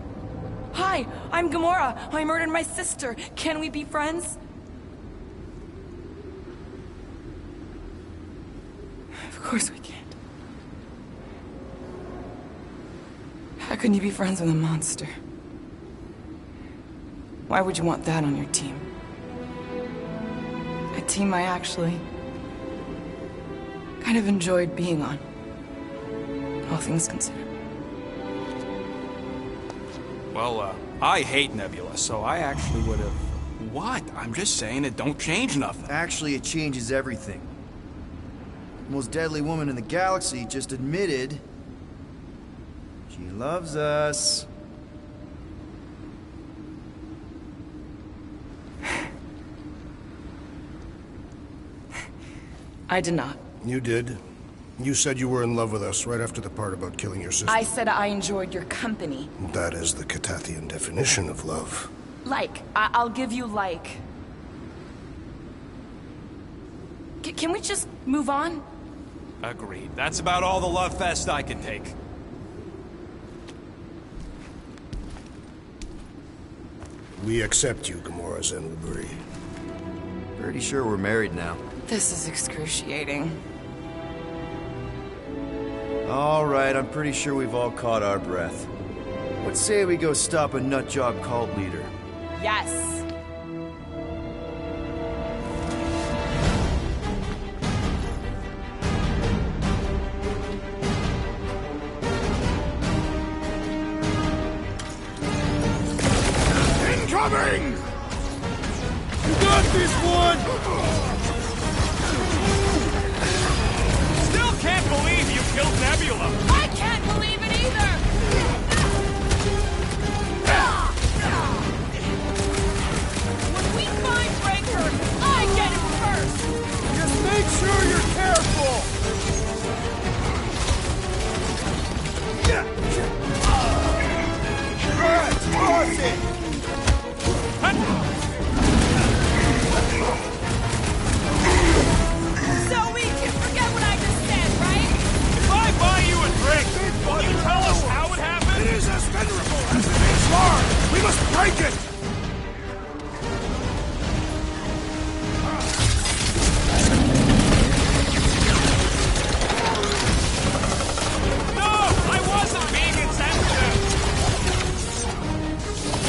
Hi, I'm Gamora. I murdered my sister. Can we be friends? Of course we can't. How can you be friends with a monster? Why would you want that on your team? A team I actually kind of enjoyed being on. All things considered. Well, I hate Nebula, so I actually would have... What? I'm just saying it don't change nothing. Actually, it changes everything. most deadly woman in the galaxy, just admitted she loves us. I did not. You did. You said you were in love with us right after the part about killing your sister. I said I enjoyed your company. That is the Catathian definition of love. Like. I'll give you like. Can we just move on? Agreed. That's about all the love fest I can take. We accept you, Gamora Zenwaburi. Pretty sure we're married now. This is excruciating. All right, I'm pretty sure we've all caught our breath. Let's say we go stop a nutjob cult leader. Yes. Incoming! You got this one! Still can't believe you killed Nebula! I can't believe it either! When we find Breaker, I get him first! Just make sure you're careful! Alright, toss it! So we can forget what I just said, right? If I buy you a drink, will you tell us how it happened? It is as venerable as it is large! We must break it! No! I wasn't being insensitive!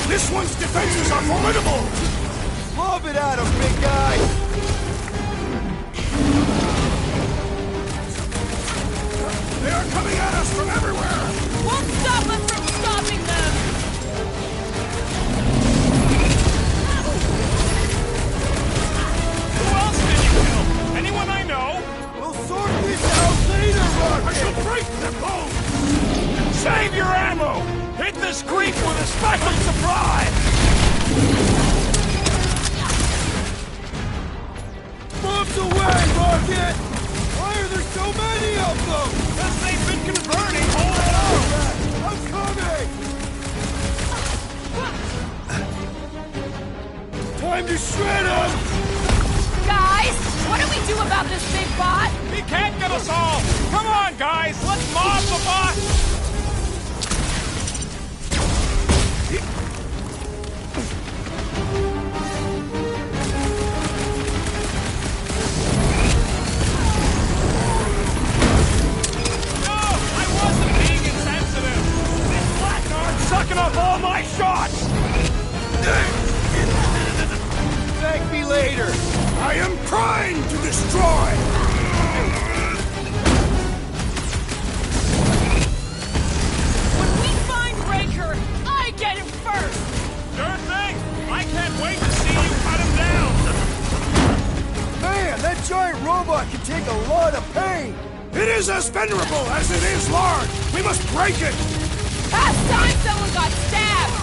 This one's defenses are formidable! Lob it at him, big guy! They are coming at us from everywhere! Won't stop us from stopping them! Who else did you kill? Anyone I know? We'll sort this out later, Rocket! I shall break the boat! Save your ammo! Hit this creek with a special surprise! Bombs away, Rocket! Why are there so many of them? Because they've been converting all along! I'm coming! Time to shred them! Guys, what do we do about this big bot? He can't get us all! Come on, guys! Let's mob the bot! Sucking up all my shots! Thank me later! I am trying to destroy! When we find Breaker, I get him first! Sure thing! I can't wait to see you cut him down! Man, that giant robot can take a lot of pain! It is as venerable as it is large! We must break it! Last time someone got stabbed!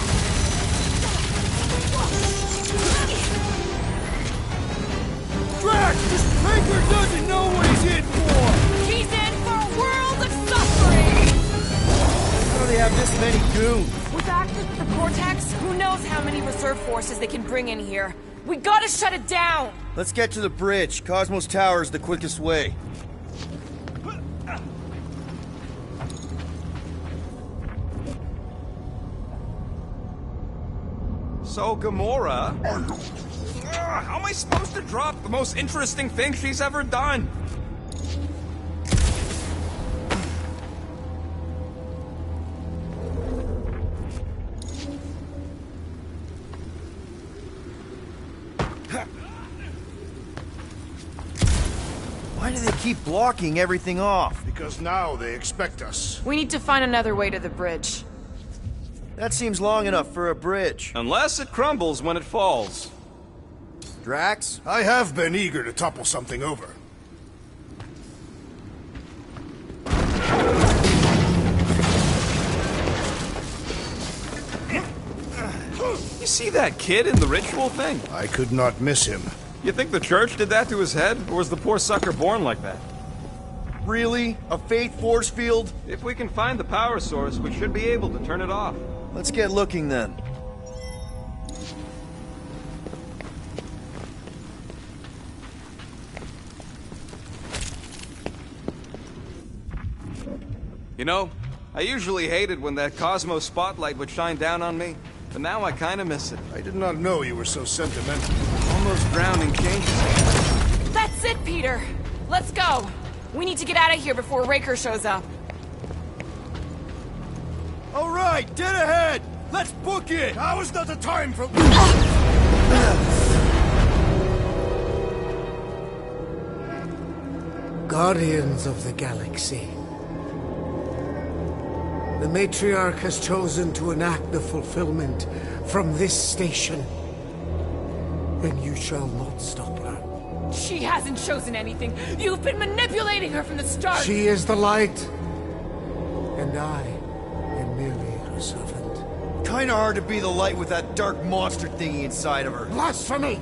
Drax, this Breaker doesn't know what he's in for! He's in for a world of suffering! How do they have this many goons? With access to the Cortex, who knows how many reserve forces they can bring in here. We gotta shut it down! Let's get to the bridge. Cosmos Tower is the quickest way. So, Gamora... how am I supposed to drop the most interesting thing she's ever done? Why do they keep blocking everything off? Because now they expect us. We need to find another way to the bridge. That seems long enough for a bridge. Unless it crumbles when it falls. Drax? I have been eager to topple something over. you see that kid in the ritual thing? I could not miss him. You think the church did that to his head, or was the poor sucker born like that? Really? A faith force field? If we can find the power source, we should be able to turn it off. Let's get looking then. You know, I usually hated when that Cosmo spotlight would shine down on me, but now I kinda miss it. I did not know you were so sentimental. Almost drowning changes. That's it, Peter. Let's go. We need to get out of here before Raker shows up. All right, dead ahead! Let's book it! Now is not the time for... Guardians of the Galaxy. The Matriarch has chosen to enact the fulfillment from this station. And you shall not stop her. She hasn't chosen anything. You've been manipulating her from the start. She is the light. And I am merely her servant. Kinda hard to be the light with that dark monster thingy inside of her. Blasphemy!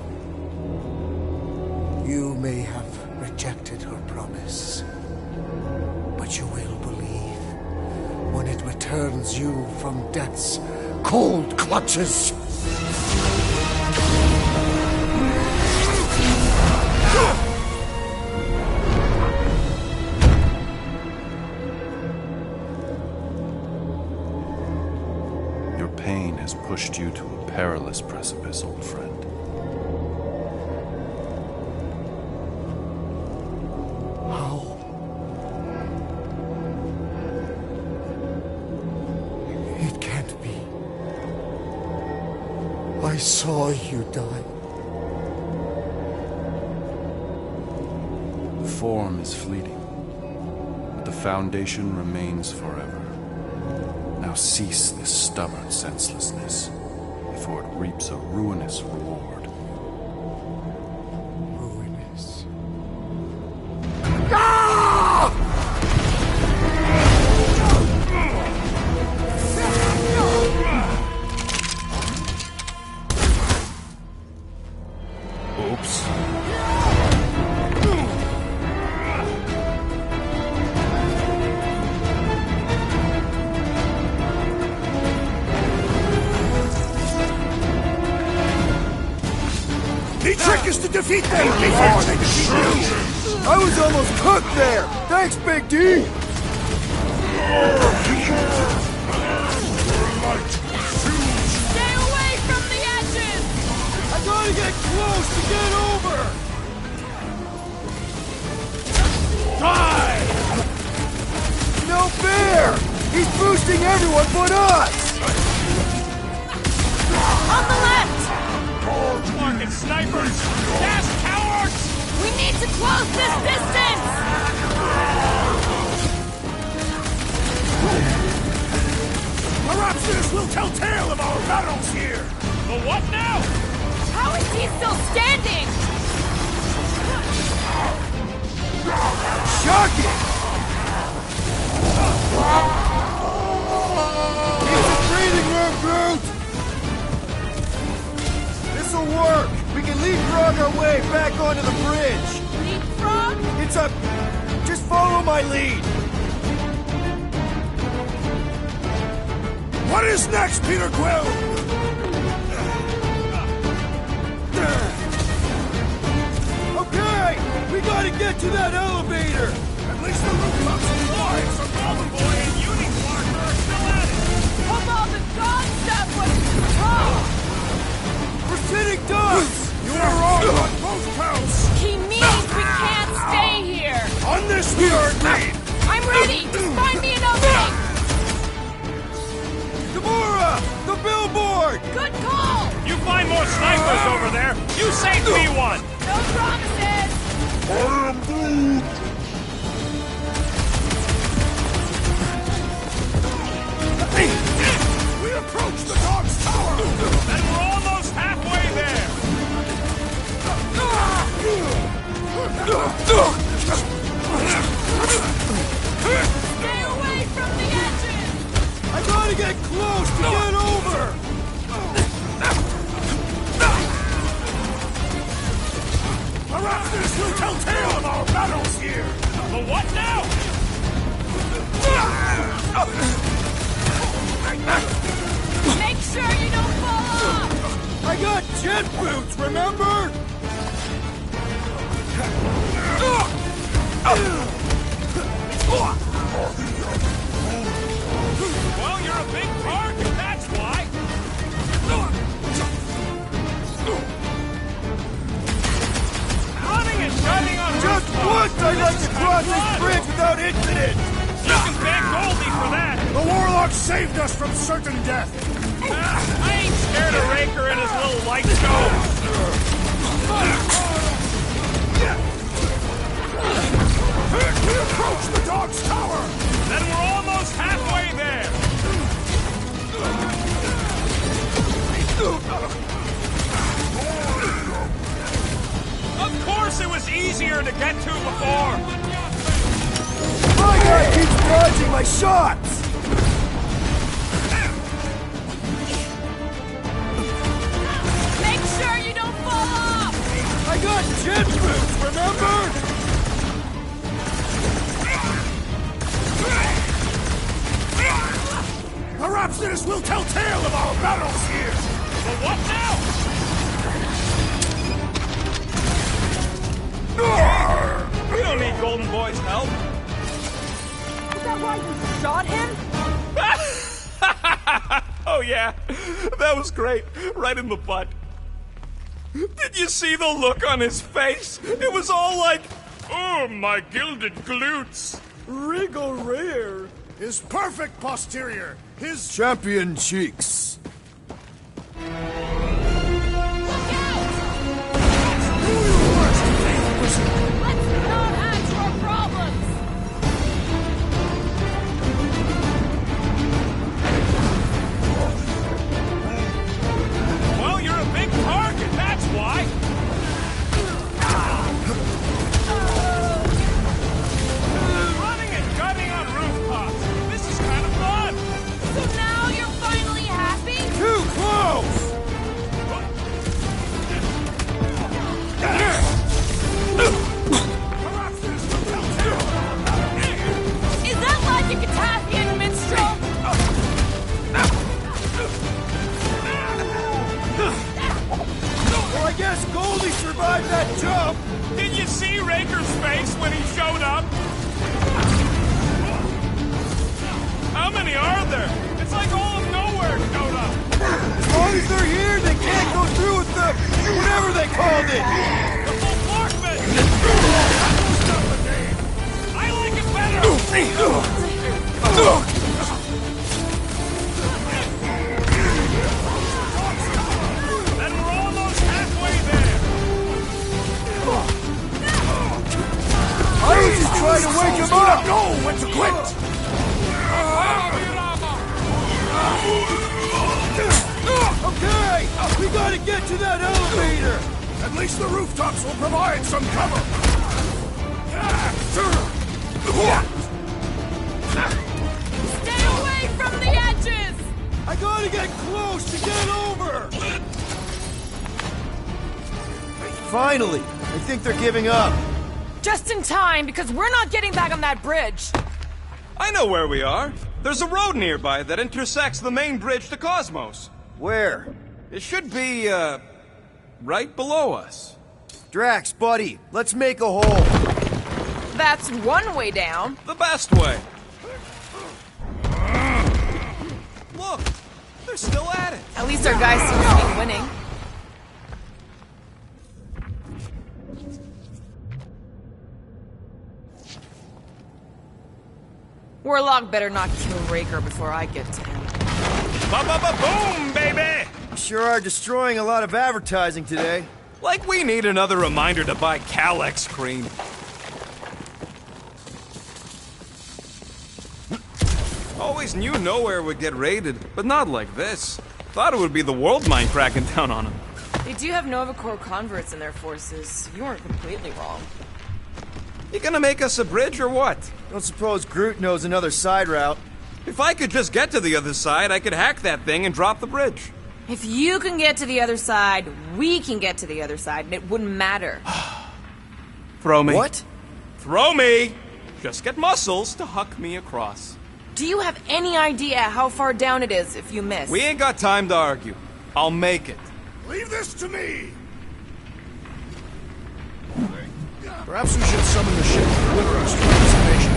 You may have rejected her promise, but you will believe when it returns you from death's cold clutches. Your pain has pushed you to a perilous precipice, old friend. How? It can't be. I saw you die. The form is fleeting, but the foundation remains forever. Now cease this stubborn senselessness, before it reaps a ruinous reward. Ruinous. Oops. The trick is to defeat them before they defeat you! I was almost cooked there! Thanks, Big D! Stay away from the edges! I gotta get close to get over! Die! No fair! He's boosting everyone but us! On the left! Market snipers! Dash cowards! We need to close this distance! Perhaps this will tell tale of our battles here! The what now? How is he still standing? Shocking! It's a breathing room, Groot! This'll work! We can leapfrog our way back onto the bridge! Leapfrog? It's a... Just follow my lead! What is next, Peter Quill? Okay! We gotta get to that elevator! At least the rooftops and lines of Golden Boy and Unicorn are still at it! Of all the god stuff was... Oh! We're sitting ducks! You are wrong on both counts! He means we can't stay here! On this we are agreed! I'm ready! Just find me an opening! Gamora! The billboard! Good call! You find more snipers over there! You save me one! No promises! I am Groot! We approach the dog's tower! And we're almost halfway there! Stay away from the edges! I gotta get close to get over! Make sure you don't fall off! I got jet boots, remember? Well, you're a big target, that's why. Running and gunning on Just once I'd like to cross this bridge without incident! You can thank Goldie for that. The warlock saved us from certain death. I ain't scared of Raker and his little light show. We approach the dog's tower! Then we're almost halfway there. Of course it was easier to get to before. My guy keeps dodging my shots! Make sure you don't fall off! I got jet boots, remember? Perhaps this will tell tale of our battles here! But what now? We don't need Golden Boy's help. Is that why you shot him? Oh yeah, that was great. Right in the butt. Did you see the look on his face? It was all like, oh, my gilded glutes. Wriggle rear. His perfect posterior. His champion cheeks. Well, you're a big target, that's why. Running and gunning on rooftops. This is kind of fun. So now you're finally happy? Too close! Is that like a Catasthian minstrel? Well, I guess Goldie survived that jump! Did you see Raker's face when he showed up? How many are there? It's like all of nowhere showed up. As long as they're here, they can't go through with the... whatever they called it! The full Flarkman! I like it better! Then we're almost halfway there! I was just trying to wake him up! know when to quit! Okay! We gotta get to that elevator! At least the rooftops will provide some cover! Stay away from the edges! I gotta get close to get over! Finally! I think they're giving up. Just in time, because we're not getting back on that bridge. I know where we are. There's a road nearby that intersects the main bridge to Cosmos. Where? It should be, right below us. Drax, buddy, let's make a hole. That's one way down. The best way. Look, they're still at it. At least our guy seems to be winning. Warlock better not kill Raker before I get to him. Ba-ba-ba-boom, baby! You sure are destroying a lot of advertising today. Like we need another reminder to buy Calyx cream. Always knew nowhere would get raided, but not like this. Thought it would be the world mine cracking down on them. They do have Nova Corps converts in their forces. You weren't completely wrong. You gonna make us a bridge or what? Don't suppose Groot knows another side route. If I could just get to the other side, I could hack that thing and drop the bridge. If you can get to the other side, we can get to the other side, and it wouldn't matter. Throw me. What? Throw me! Just get Muscles to huck me across. Do you have any idea how far down it is if you miss? We ain't got time to argue. I'll make it. Leave this to me! Perhaps we should summon the ship to deliver us to our destination.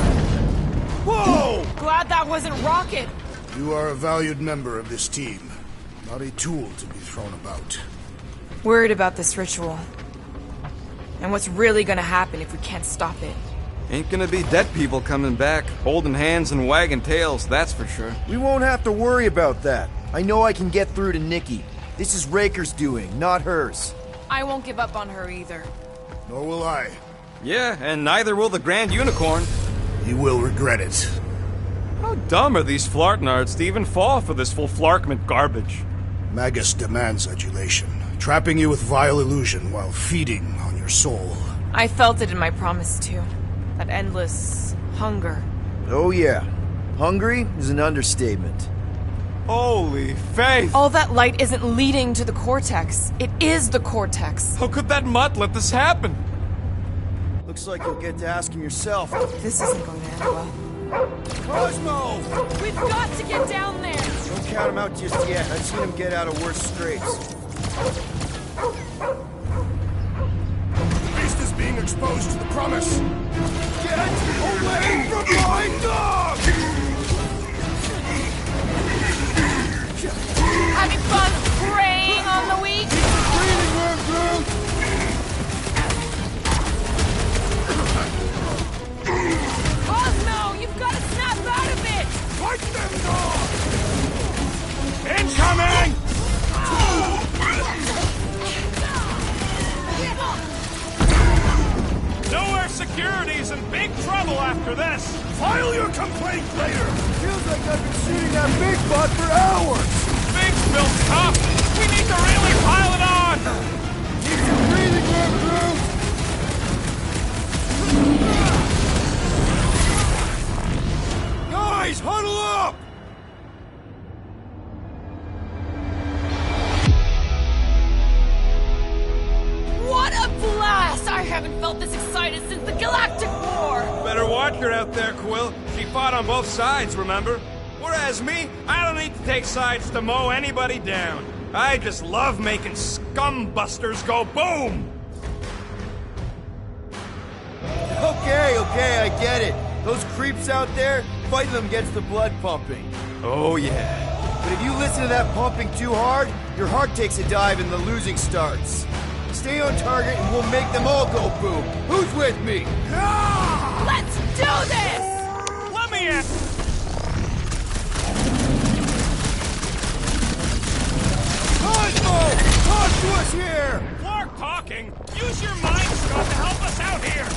Whoa! Glad that wasn't Rocket. You are a valued member of this team, not a tool to be thrown about. Worried about this ritual. And what's really gonna happen if we can't stop it. Ain't gonna be dead people coming back, holding hands and wagging tails, that's for sure. We won't have to worry about that. I know I can get through to Nikki. This is Raker's doing, not hers. I won't give up on her either. Nor will I. Yeah, and neither will the Grand Unicorn. He will regret it. How dumb are these Flartnards to even fall for this full Flarkment garbage? Magus demands adulation, trapping you with vile illusion while feeding on your soul. I felt it in my promise too. That endless hunger. Oh yeah. Hungry is an understatement. Holy faith! All that light isn't leading to the Cortex. It is the Cortex. How could that mutt let this happen? Looks like you'll get to ask him yourself. This isn't going to end well. Cosmo! We've got to get down there! Don't count him out just yet. I've seen him get out of worse scrapes. The beast is being exposed to the promise. Get away from my dog! Having fun preying on the weak? Breathing room, Groot! Cosmo, you've got to snap out of it! Fight them, dog! Incoming! Nowhere Security's in big trouble after this! File your complaint later! Feels like I've been shooting that big butt for hours! Big built tough! We need to really pile it on! Need some breathing room, Groot! Guys, huddle up! What a blast! I haven't felt this excited since the Galactic War! Better watch her out there, Quill. She fought on both sides, remember? Whereas me, I don't need to take sides to mow anybody down. I just love making scumbusters go boom! Okay, I get it. Those creeps out there, fighting them gets the blood pumping. Oh yeah. But if you listen to that pumping too hard, your heart takes a dive and the losing starts. Stay on target and we'll make them all go boom. Who's with me? Let's do this! Let me in! Cosmo! Talk to us here! Clark talking! Use your mind stuff to help us out here!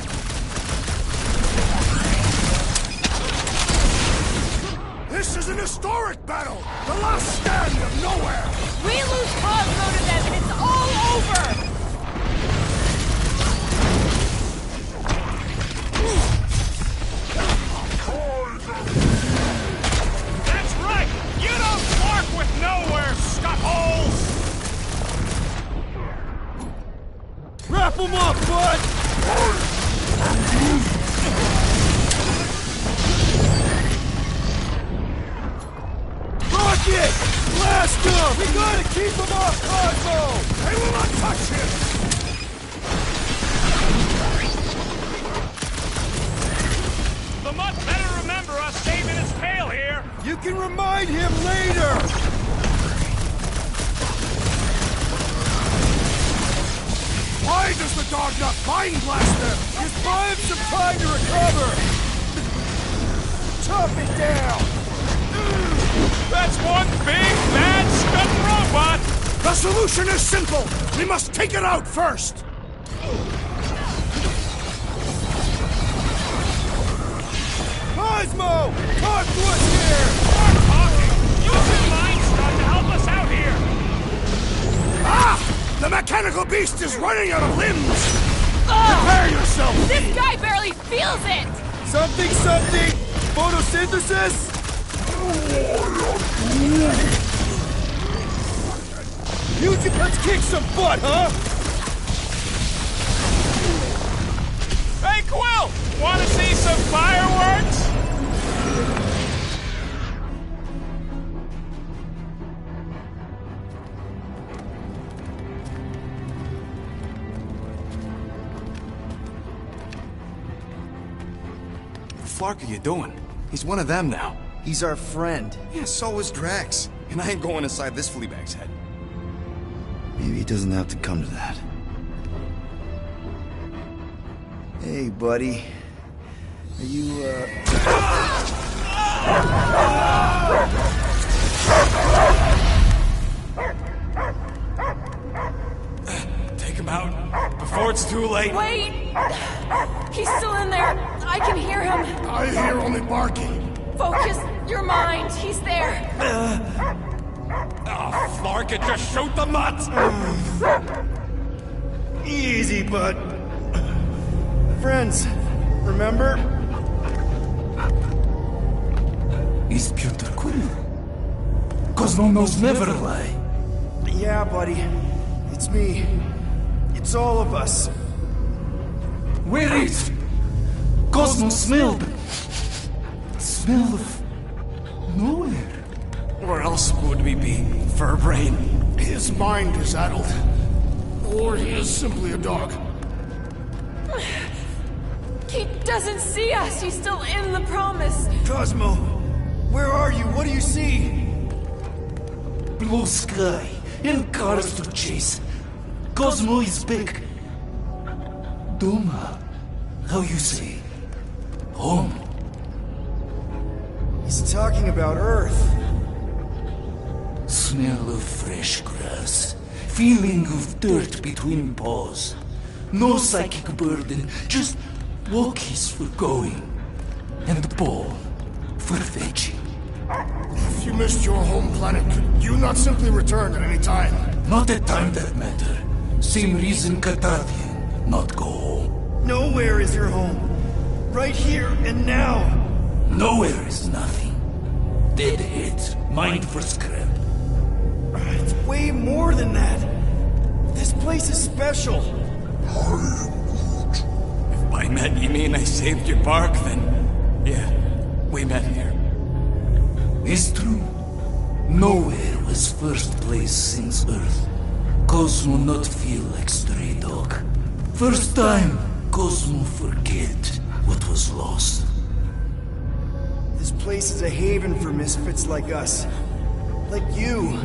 This is an historic battle! The last stand of nowhere! We lose Cosmo to them and it's all over! That's right! You don't Clark with nowhere, scuttholes! Wrap them up, bud! Rocket! Blast them! We gotta keep them off Cosmo! They will not touch him! The mutt better remember us saving his tail here! You can remind him later! Why does the dog not mind blast them? Just buy him some time to recover! Chop it down! That's one big, bad, scutt robot! The solution is simple! We must take it out first! Cosmo! Talk to us here! Start talking! Use your mind stuff to help us out here! Ah! The mechanical beast is running out of limbs! Prepare yourself! This guy barely feels it! Something! Photosynthesis? Let's kick some butt, huh? Hey, Quill! Wanna see some Fireworks? What the fuck are you doing? He's one of them now. He's our friend. Yeah, so is Drax. And I ain't going inside this fleabag's head. Maybe it doesn't have to come to that. Hey, buddy. Are you, Take him out before it's too late. Wait! He's still in there. I can hear him. I hear only barking. Focus your mind. He's there. Oh, Flark, it just shoot the nuts! Easy, bud. Friends, remember? Is Peter Quill? Cosmo knows never lie. Yeah, buddy. It's me. It's all of us. Where is Cosmo smelled? Smell of nowhere. Where else would we be? Furbrain. His mind is addled. Or he is simply a dog. He doesn't see us. He's still in the promise. Cosmo, where are you? What do you see? Blue sky and cars to chase. Cosmo is back. Doma, how you say? Home. He's talking about Earth. Smell of fresh grass. Feeling of dirt between paws. No psychic burden, just walkies for going. And the ball for fetching. If you missed your home planet, could you not simply return at any time? Not at time that matter. Same reason Catadian not go home. Nowhere is your home. Right here and now. Nowhere is nothing. Dead heads, mind for scrap. It's way more than that. This place is special. If by met you mean I saved your bark, then yeah, we met here. It's true. Nowhere was first place since Earth. Cosmo not feel like stray dog. First time, Cosmo forget what was lost. This place is a haven for misfits like us. Like you.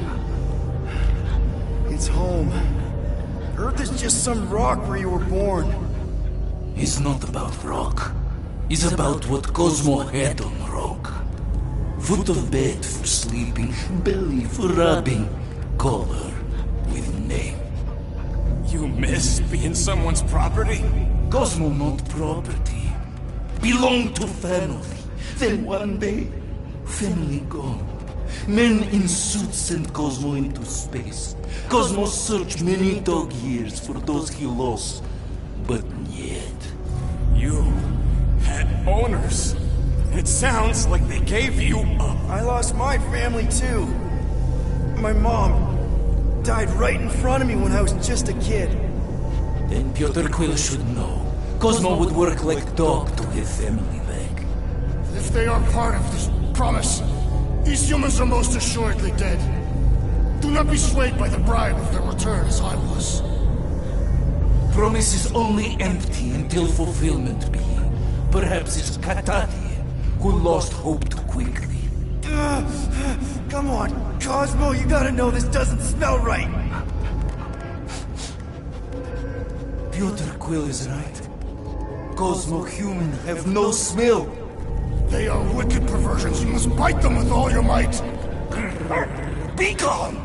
It's home. Earth is just some rock where you were born. It's not about rock. It's about what Cosmo had on rock. Foot of bed for sleeping, belly for rubbing, color with name. You miss being someone's property? Cosmo not property. Belong to family. Then one day, family gone. Men in suits sent Cosmo into space. Cosmo searched many dog years for those he lost, but yet. You had owners. It sounds like they gave you up. I lost my family too. My mom died right in front of me when I was just a kid. Then Peter Quill should know. Cosmo would work like dog to get family back. If they are part of this promise, these humans are most assuredly dead. Do not be swayed by the bribe of their return as I was. Promise is only empty until fulfillment be. Perhaps it's Catadian who lost hope too quickly. Come on, Cosmo, you gotta know this doesn't smell right. Peter Quill is right. Cosmo human have no smell. They are wicked perversions. You must bite them with all your might. Be gone!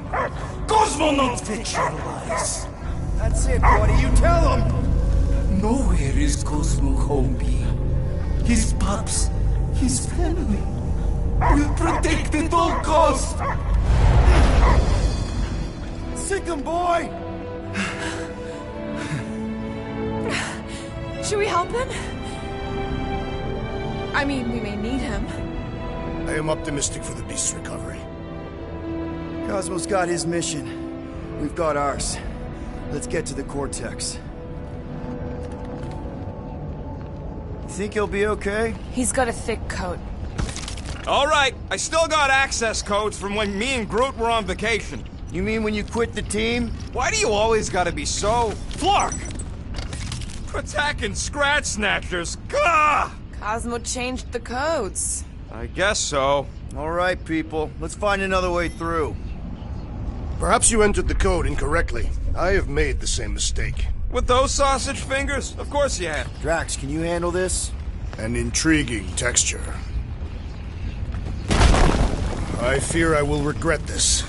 Cosmo not fit your lies. That's it, buddy. You tell him. Nowhere is Cosmo home being. His pups, his family, will protect at all costs. Sick him, boy. Should we help him? I mean, we may need him. I am optimistic for the beast's recovery. Cosmo's got his mission. We've got ours. Let's get to the Cortex. Think he'll be okay? He's got a thick coat. All right, I still got access codes from when me and Groot were on vacation. You mean when you quit the team? Why do you always gotta be so... Flark! Attacking Scratch Snatchers, gah! Cosmo changed the codes. I guess so. All right, people. Let's find another way through. Perhaps you entered the code incorrectly. I have made the same mistake. With those sausage fingers? Of course you have. Drax, can you handle this? An intriguing texture. I fear I will regret this.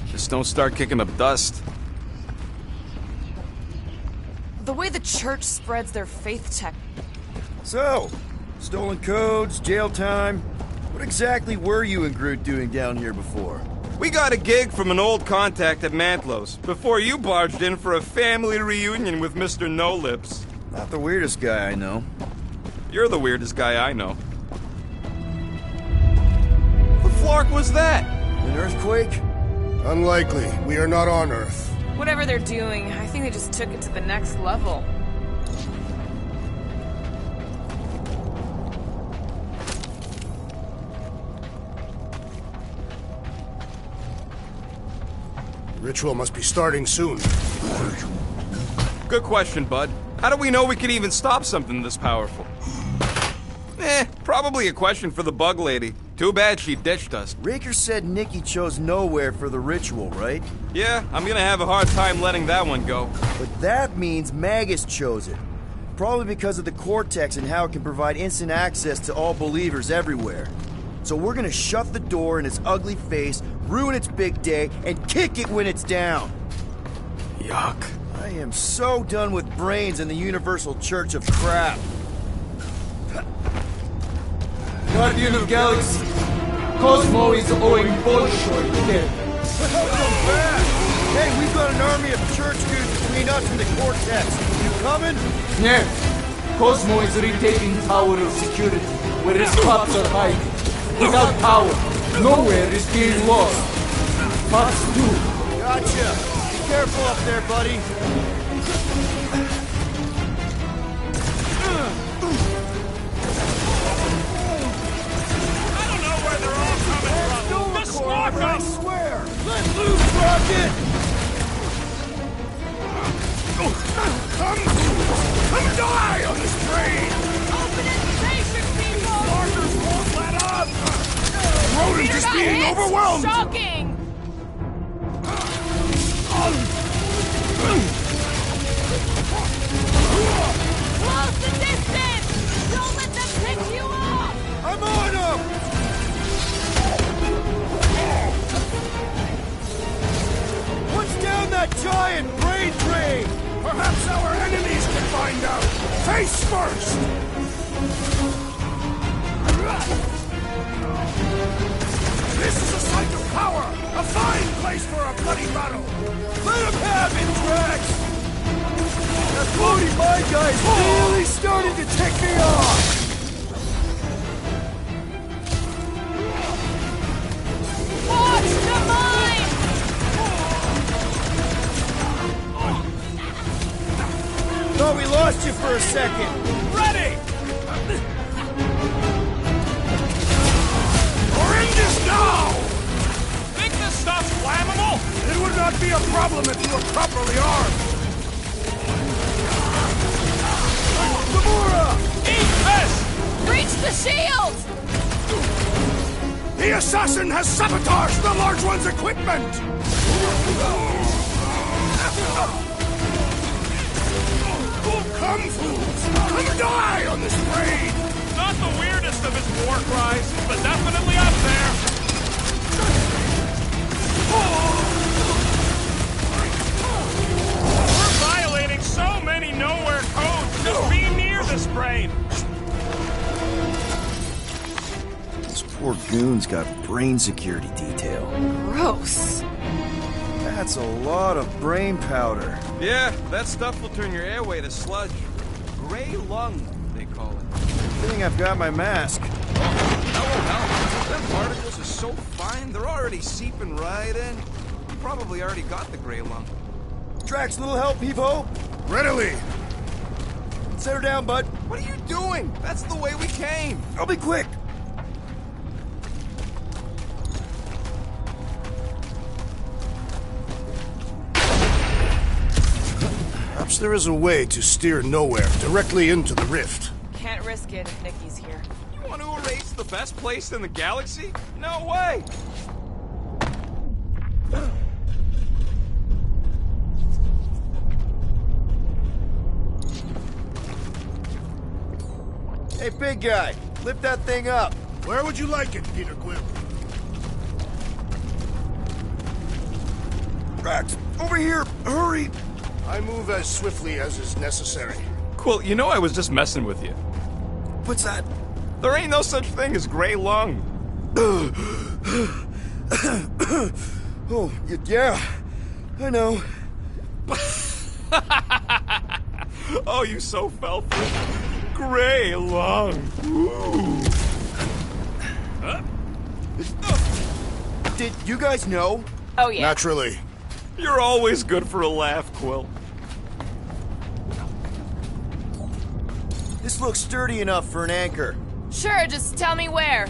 Just don't start kicking up dust. The way the church spreads their faith tech. So, stolen codes, jail time. What exactly were you and Groot doing down here before? We got a gig from an old contact at Mantlo's before you barged in for a family reunion with Mr. No Lips. Not the weirdest guy I know. You're the weirdest guy I know. The flark was that? An earthquake? Unlikely. We are not on Earth. Whatever they're doing, I think they just took it to the next level. Ritual must be starting soon. Good question, bud. How do we know we can even stop something this powerful? Probably a question for the bug lady. Too bad she ditched us. Raker said Nikki chose nowhere for the ritual, right? Yeah, I'm gonna have a hard time letting that one go. But that means Magus chose it. Probably because of the Cortex and how it can provide instant access to all believers everywhere. So we're gonna shut the door in its ugly face, ruin its big day, and kick it when it's down. Yuck. I am so done with brains and the Universal Church of Crap. Guardian of Galaxy, Cosmo is owing Bolshoi dead. Hey, we've got an army of church dudes between us and the Cortex. You coming? Yes. Cosmo is retaking Tower of Security, where his cops are hiding. Without power, nowhere is being lost. Parts 2. Gotcha. Be careful up there, buddy. I swear! Let loose, Rocket! Come die on this train! Open it, station, people! Markers won't let up! Rodent is being overwhelmed! Shocking! Close the distance! Don't let them pick you off! I'm on him! What's down that giant brain drain? Perhaps our enemies can find out! Face first! This is a site of power! A fine place for a bloody battle! Let him have it, Drax! That floaty mind guy's really starting to tick me off! Watch the mine! Thought we lost you for a second. Ready! Horrendous now! Think this stuff's flammable? It would not be a problem if you were properly armed. Gamora! Eat this! Reach the shield! The assassin has sabotaged the large one's equipment! Come, fools! Come die on this train! Not the weirdest of his war cries, but definitely up there. We're violating so many nowhere codes just being near this brain. This poor goon's got brain security detail. Gross. That's a lot of brain powder. Yeah, that stuff will turn your airway to sludge. Gray lung, they call it. Good thing I've got my mask. That won't help. Them particles are so fine, they're already seeping right in. You probably already got the gray lung. Drax, little help, Evo? Readily! Set her down, bud. What are you doing? That's the way we came. I'll be quick. Perhaps there is a way to steer nowhere directly into the rift. Can't risk it if Nikki's here. You want to erase the best place in the galaxy? No way! Hey, big guy, lift that thing up. Where would you like it, Peter Quill? Rax, over here, hurry! I move as swiftly as is necessary. Quill, you know I was just messing with you. What's that? There ain't no such thing as gray lung. Oh, yeah, I know. Oh, you so filthy. Gray lung. Ooh. Did you guys know? Oh, yeah. Naturally. You're always good for a laugh, Quill. This looks sturdy enough for an anchor. Sure, just tell me where.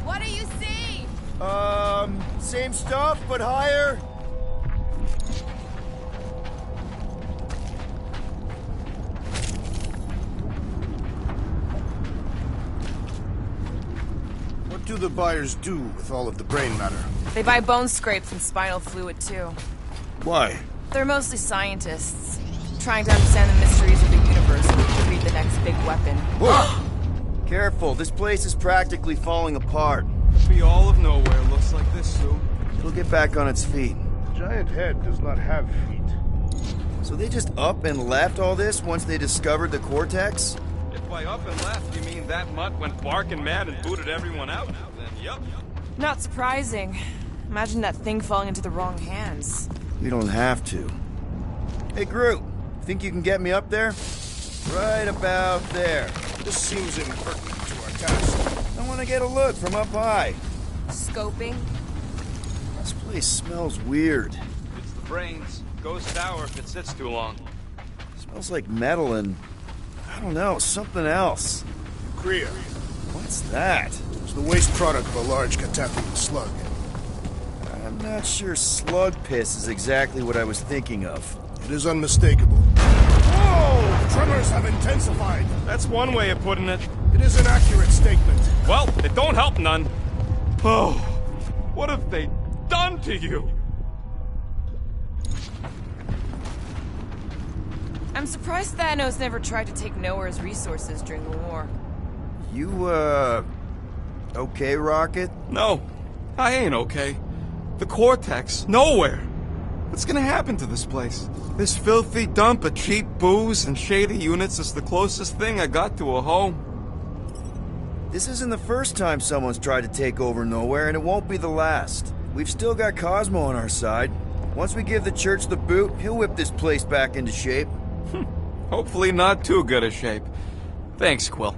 What do you see? Same stuff, but higher. What do the buyers do with all of the brain matter? They buy bone scrapes and spinal fluid, too. Why? They're mostly scientists, trying to understand the mysteries of the universe and create the next big weapon. Careful, this place is practically falling apart. It'll be all of nowhere looks like this soon. It'll get back on its feet. The giant head does not have feet. So they just up and left all this once they discovered the Cortex? If by up and left you mean that mutt went barking mad and booted everyone out, then yup. Not surprising. Imagine that thing falling into the wrong hands. We don't have to. Hey, Groot, think you can get me up there? Right about there. This seems impertinent to our task. I want to get a look from up high. Scoping? This place smells weird. It's the brains. Goes sour if it sits too long. Smells like metal and, I don't know, something else. Kriya. What's that? It's the waste product of a large Catathian slug. I'm not sure slug piss is exactly what I was thinking of. It is unmistakable. Whoa! Tremors have intensified. That's one way of putting it. It is an accurate statement. Well, it don't help none. Oh, what have they done to you? I'm surprised Thanos never tried to take Nowhere's resources during the war. You, okay, Rocket? No, I ain't okay. The Cortex, nowhere. What's gonna happen to this place? This filthy dump of cheap booze and shady units is the closest thing I got to a home. This isn't the first time someone's tried to take over Nowhere, and it won't be the last. We've still got Cosmo on our side. Once we give the church the boot, he'll whip this place back into shape. Hopefully not too good a shape. Thanks, Quill.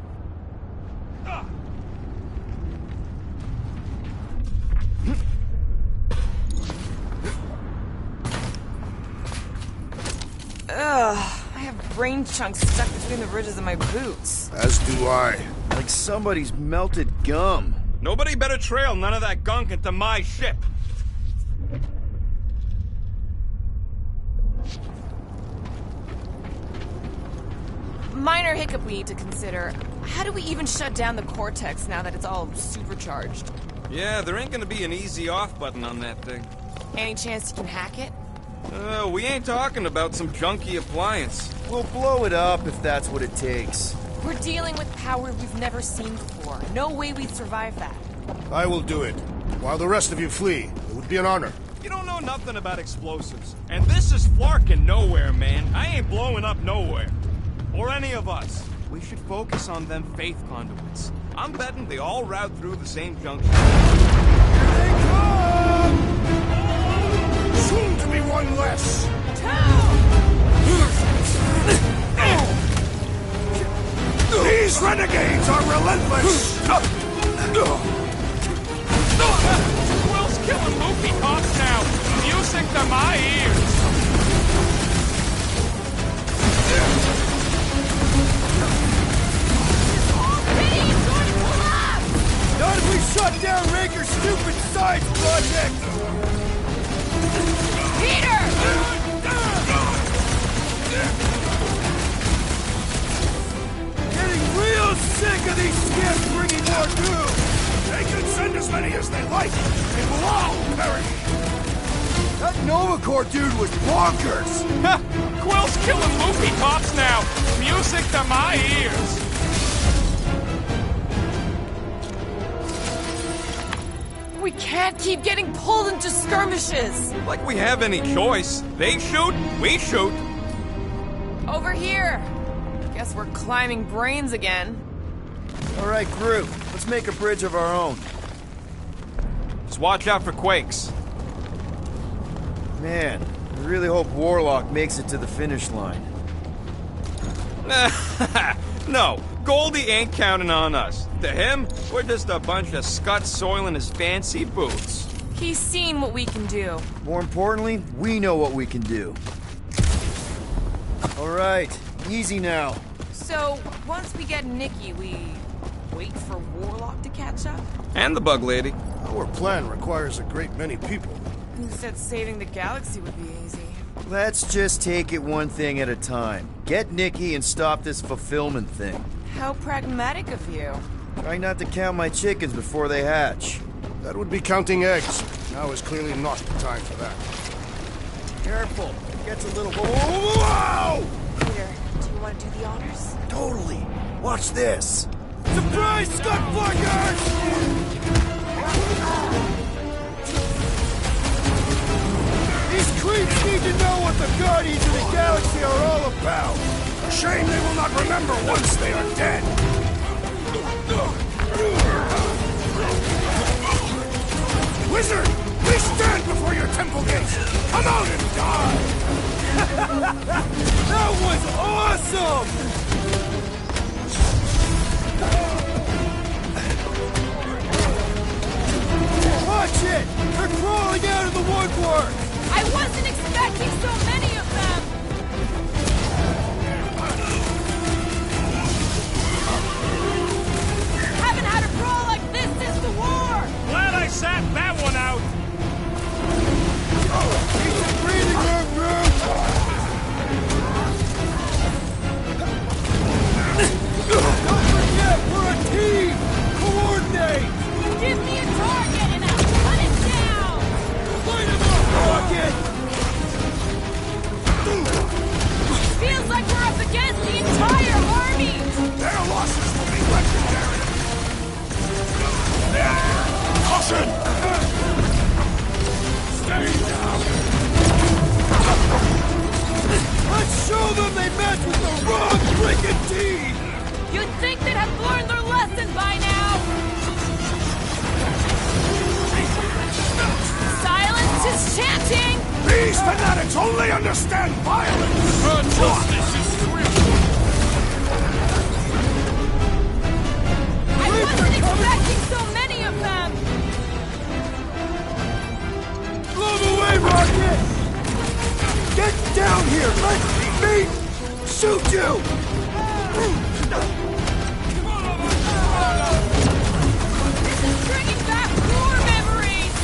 Ugh, I have brain chunks stuck between the ridges of my boots. As do I. Like somebody's melted gum. Nobody better trail none of that gunk into my ship. Minor hiccup we need to consider. How do we even shut down the Cortex now that it's all supercharged? Yeah, there ain't gonna be an easy off button on that thing. Any chance you can hack it? We ain't talking about some junky appliance. We'll blow it up if that's what it takes. We're dealing with power we've never seen before. No way we'd survive that. I will do it. While the rest of you flee, it would be an honor. You don't know nothing about explosives. And this is Flarkin' Nowhere, man. I ain't blowing up nowhere. Or any of us. We should focus on them faith conduits. I'm betting they all route through the same junction. Here they come! Soon to be one less. These renegades are relentless! Bellicor dude was bonkers! Quill's killing movie cops now! Music to my ears! We can't keep getting pulled into skirmishes! Like we have any choice. They shoot, we shoot. Over here! Guess we're climbing brains again. Alright, group. Let's make a bridge of our own. Just watch out for quakes. Man, I really hope Warlock makes it to the finish line. No, Goldie ain't counting on us. To him, we're just a bunch of scuts soiling his fancy boots. He's seen what we can do. More importantly, we know what we can do. Alright, easy now. So, once we get Nikki, we wait for Warlock to catch up? And the bug lady. Our plan requires a great many people. Who said saving the galaxy would be easy? Let's just take it one thing at a time. Get Nikki and stop this fulfillment thing. How pragmatic of you. Try not to count my chickens before they hatch. That would be counting eggs. Now is clearly not the time for that. Careful. It gets a little... Whoa! Peter, do you want to do the honors? Totally. Watch this. Surprise, Scutfuckers! These creeps need to know what the Guardians of the Galaxy are all about. A shame they will not remember once they are dead. Wizard, please stand before your temple gates. Come out and die. That was awesome! Watch it! They're crawling out of the woodwork! I wasn't expecting so many of them! Haven't had a brawl like this since the war! Glad I sat that one out! Need some breathing room, Groot! Don't forget, we're a team! Coordinate! Give me a target and I'll cut it down! Light him up, Rocket! Feels like we're up against the entire army! Their losses will be legendary. Caution! Stay down! Let's show them they met with the wrong freaking team! You'd think they'd have learned their lesson by now! Silence is chanting! These fanatics only understand violence! Justice is I wasn't expecting so many of them! Blow them away, Rocket! Get down here! Let me shoot you! This is bringing back war memories!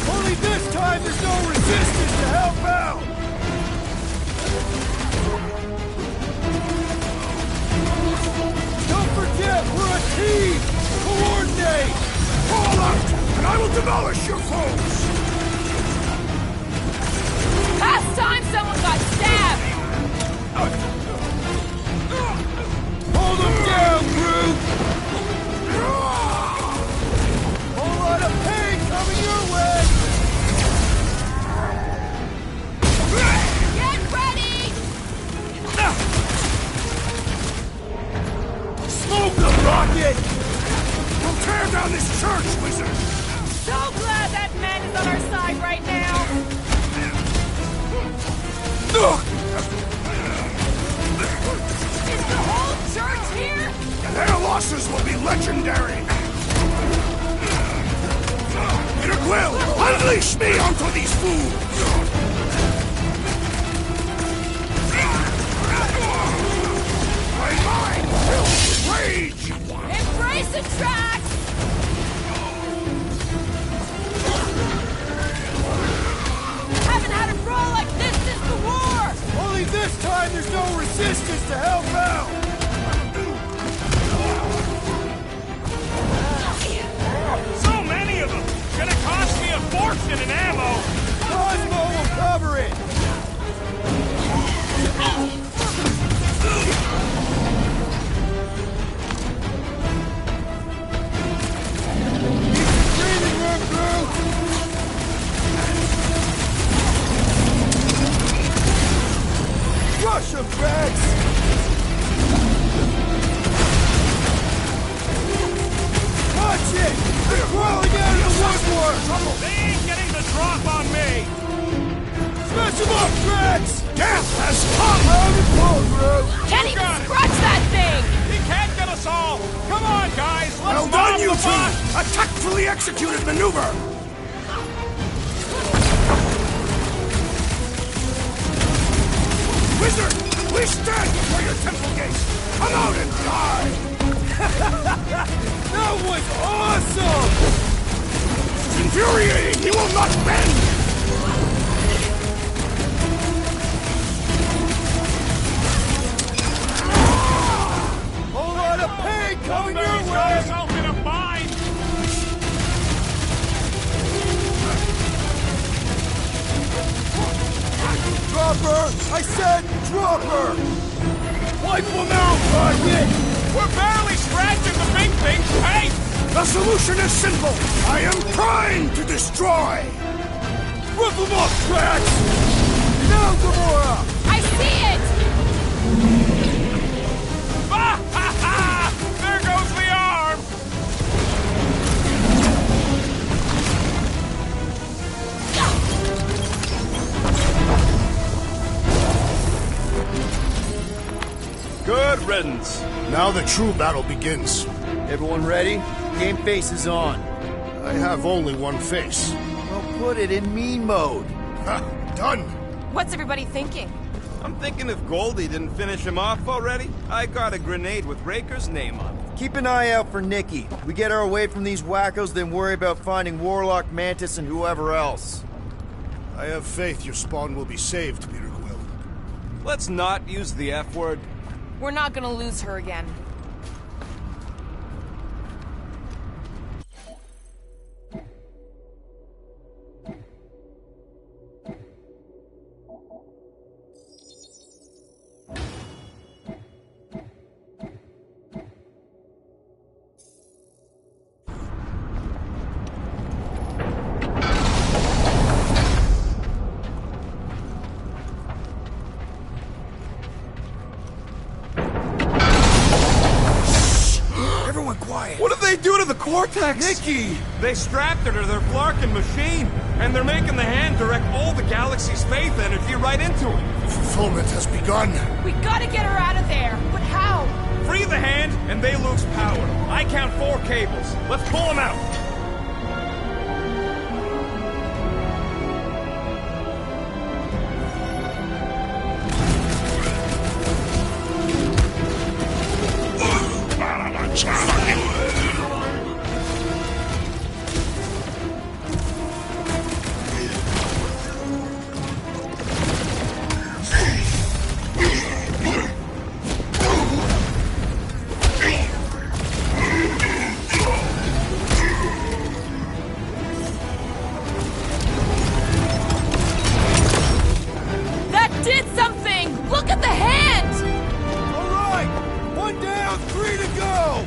Only this time there's no resistance to help out! Don't forget, we're a team! Coordinate! Fall out, and I will demolish your foes! Last time someone got stabbed! Hold them down, Groot! Whole lot of pain coming your way! Get ready! Smoke the Rocket! We'll tear down this church, wizard! So glad that man is on our side right now! Is the whole church here? Their losses will be legendary! Peter Quill, unleash me onto these fools! My mind filled with rage! Embrace the tracks! Haven't had a brawl like this since the war! Only this time there's no resistance to help out! so many of them! Gonna cost me a fortune in ammo! Cosmo will cover it! Rush him, Rex! Watch it! They're crawling out of the woodwork! They ain't getting the drop on me! Smash him up, Rex! Death has come! Can't even scratch that thing! He can't get us all! Come on, guys! Let's Well bomb done, you the two! bus! A tactfully executed maneuver! Wizard! We stand before your temple gates! Come out and die! That was awesome! It's infuriating! He will not bend! Whole lot of pain coming your way! Yourself in a bind! Drop her! I said drop her! Wipe them out, Target! We're barely scratching the big thing's face! The solution is simple! I am trying to destroy! Rip them up, Drax! Now, Gamora! I see it! Ah, ha, ha! There goes the arm! Good riddance. Now the true battle begins. Everyone ready? Game face is on. I have only one face. Well, put it in mean mode. Ha! Done! What's everybody thinking? I'm thinking if Goldie didn't finish him off already, I got a grenade with Raker's name on it. Keep an eye out for Nikki. We get her away from these wackos, then worry about finding Warlock, Mantis, and whoever else. I have faith your spawn will be saved, Peter Quill. Let's not use the F word. We're not gonna lose her again. What did they do to the Cortex? Nikki! They strapped her to their Flarkin machine, and they're making the hand direct all the galaxy's faith energy right into it. Fulfillment has begun. We gotta get her out of there, but how? Free the hand, and they lose power. I count 4 cables. Let's pull them out. That did something! Look at the hand! All right! 1 down, 3 to go!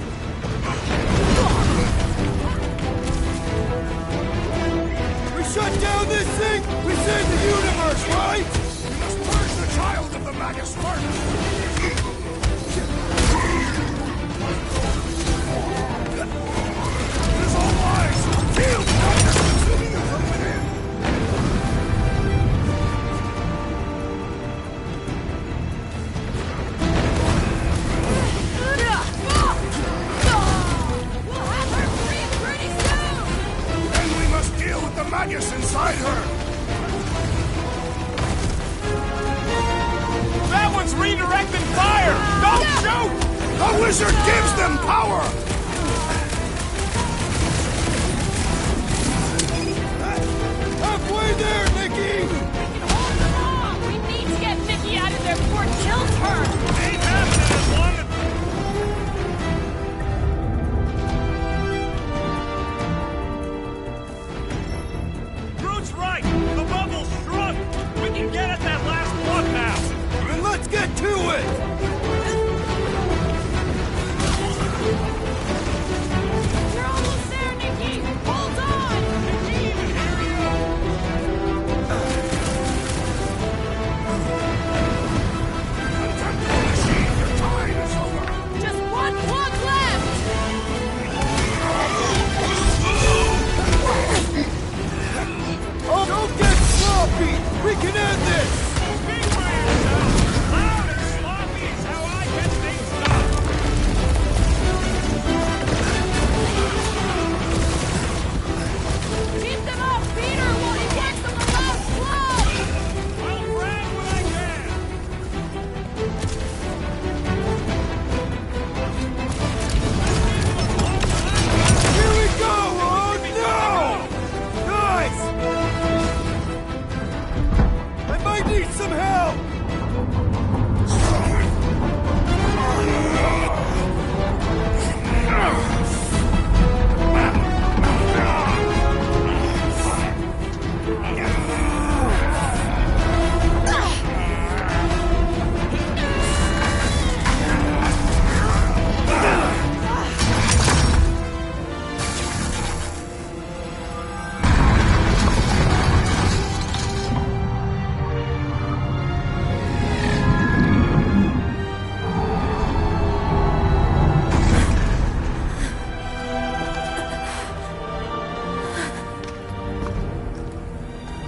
We shut down this thing, we save the universe, right? We must purge the child of the Magus first! It is all lies! Feel the Magus consuming you from within! We'll have her free pretty soon! Then we must deal with the Magus inside her! That one's redirecting fire! Don't shoot! The wizard gives them power! Halfway there, Nikki! Hold them off! We need to get Nikki out of there before it kills her! Ain't happening as long as... Groot's right! The bubble's shrunk! We can get at that last plug now! Then let's get it! You're almost there, Nikki! Hold on! Just one plug left! Oh, don't get sloppy! We can end this! Keep them off Peter while he works on the last plug! I'll grab what I Here we go! Oh no! Guys! I might need some help!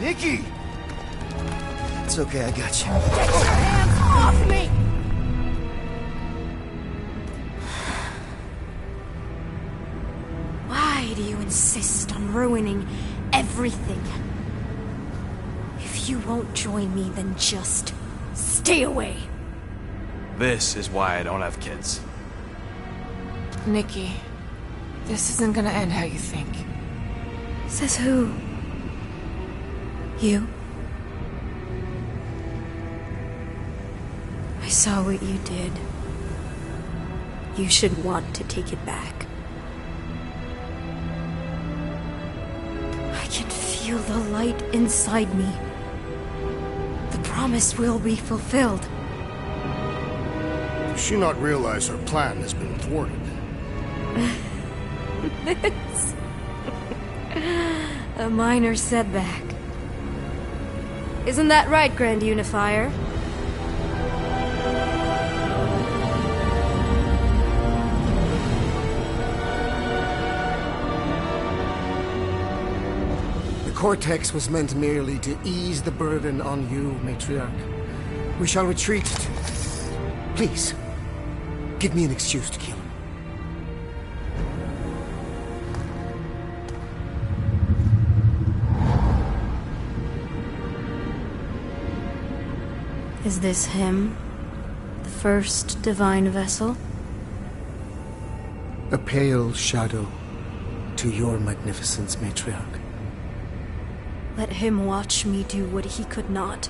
Nikki! It's okay, I got you. Get your hands off me! Why do you insist on ruining everything? If you won't join me, then just stay away. This is why I don't have kids. Nikki, this isn't gonna end how you think. Says who? You? I saw what you did. You should want to take it back. I can feel the light inside me. The promise will be fulfilled. Does she not realize her plan has been thwarted? This... a minor setback. Isn't that right, Grand Unifier? The Cortex was meant merely to ease the burden on you, Matriarch. We shall retreat. Please, give me an excuse to kill him. Is this him? The first divine vessel? A pale shadow to your magnificence, Matriarch. Let him watch me do what he could not.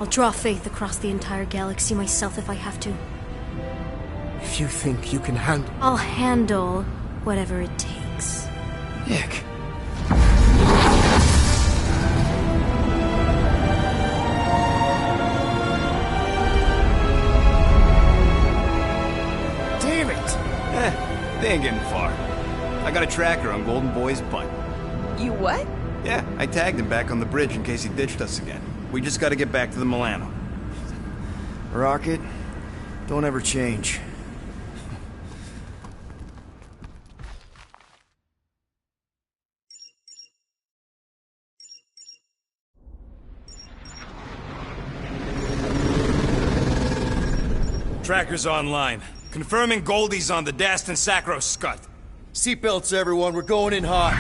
I'll draw faith across the entire galaxy myself if I have to. If you think you can handle... I'll handle whatever it takes. Nick. Damn it! They ain't getting far. I got a tracker on Golden Boy's butt. You what? Yeah, I tagged him back on the bridge in case he ditched us again. We just gotta get back to the Milano. Rocket, don't ever change. Tracker's online. Confirming Goldie's on the Dastan Sacro Scut. Seatbelts, everyone. We're going in hot.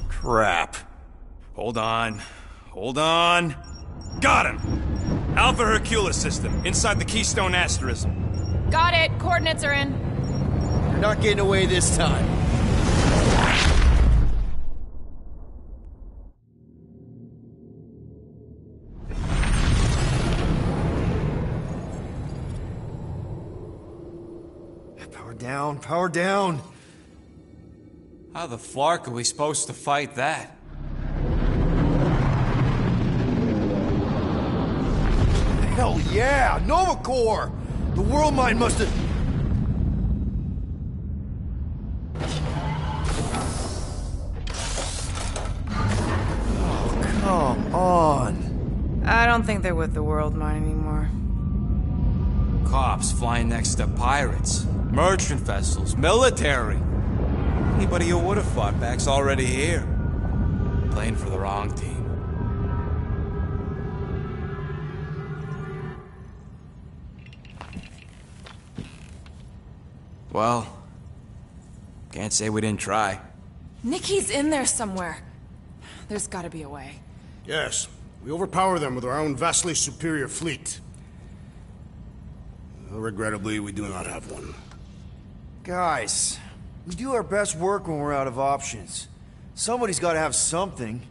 Crap. Hold on. Hold on. Got him! Alpha Hercules system, inside the Keystone Asterism. Got it. Coordinates are in. You're not getting away this time. Power down, power down. How the flark are we supposed to fight that? Hell yeah, Nova Corps! The World Mind must have... Oh, come on. I don't think they're with the World Mind anymore. Cops flying next to pirates, merchant vessels, military. Anybody who would have fought back's already here. Playing for the wrong team. Well, can't say we didn't try. Nikki's in there somewhere. There's gotta be a way. Yes, we overpower them with our own vastly superior fleet. Regrettably, we do not have one. Guys, we do our best work when we're out of options. Somebody's got to have something.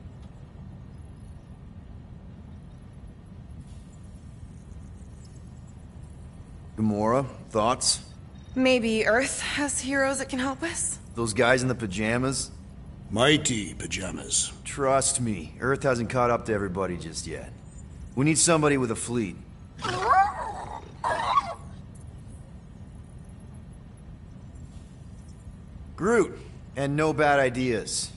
Gamora, thoughts? Maybe Earth has heroes that can help us? Those guys in the pajamas? Mighty pajamas. Trust me, Earth hasn't caught up to everybody just yet. We need somebody with a fleet. Groot, and no bad ideas.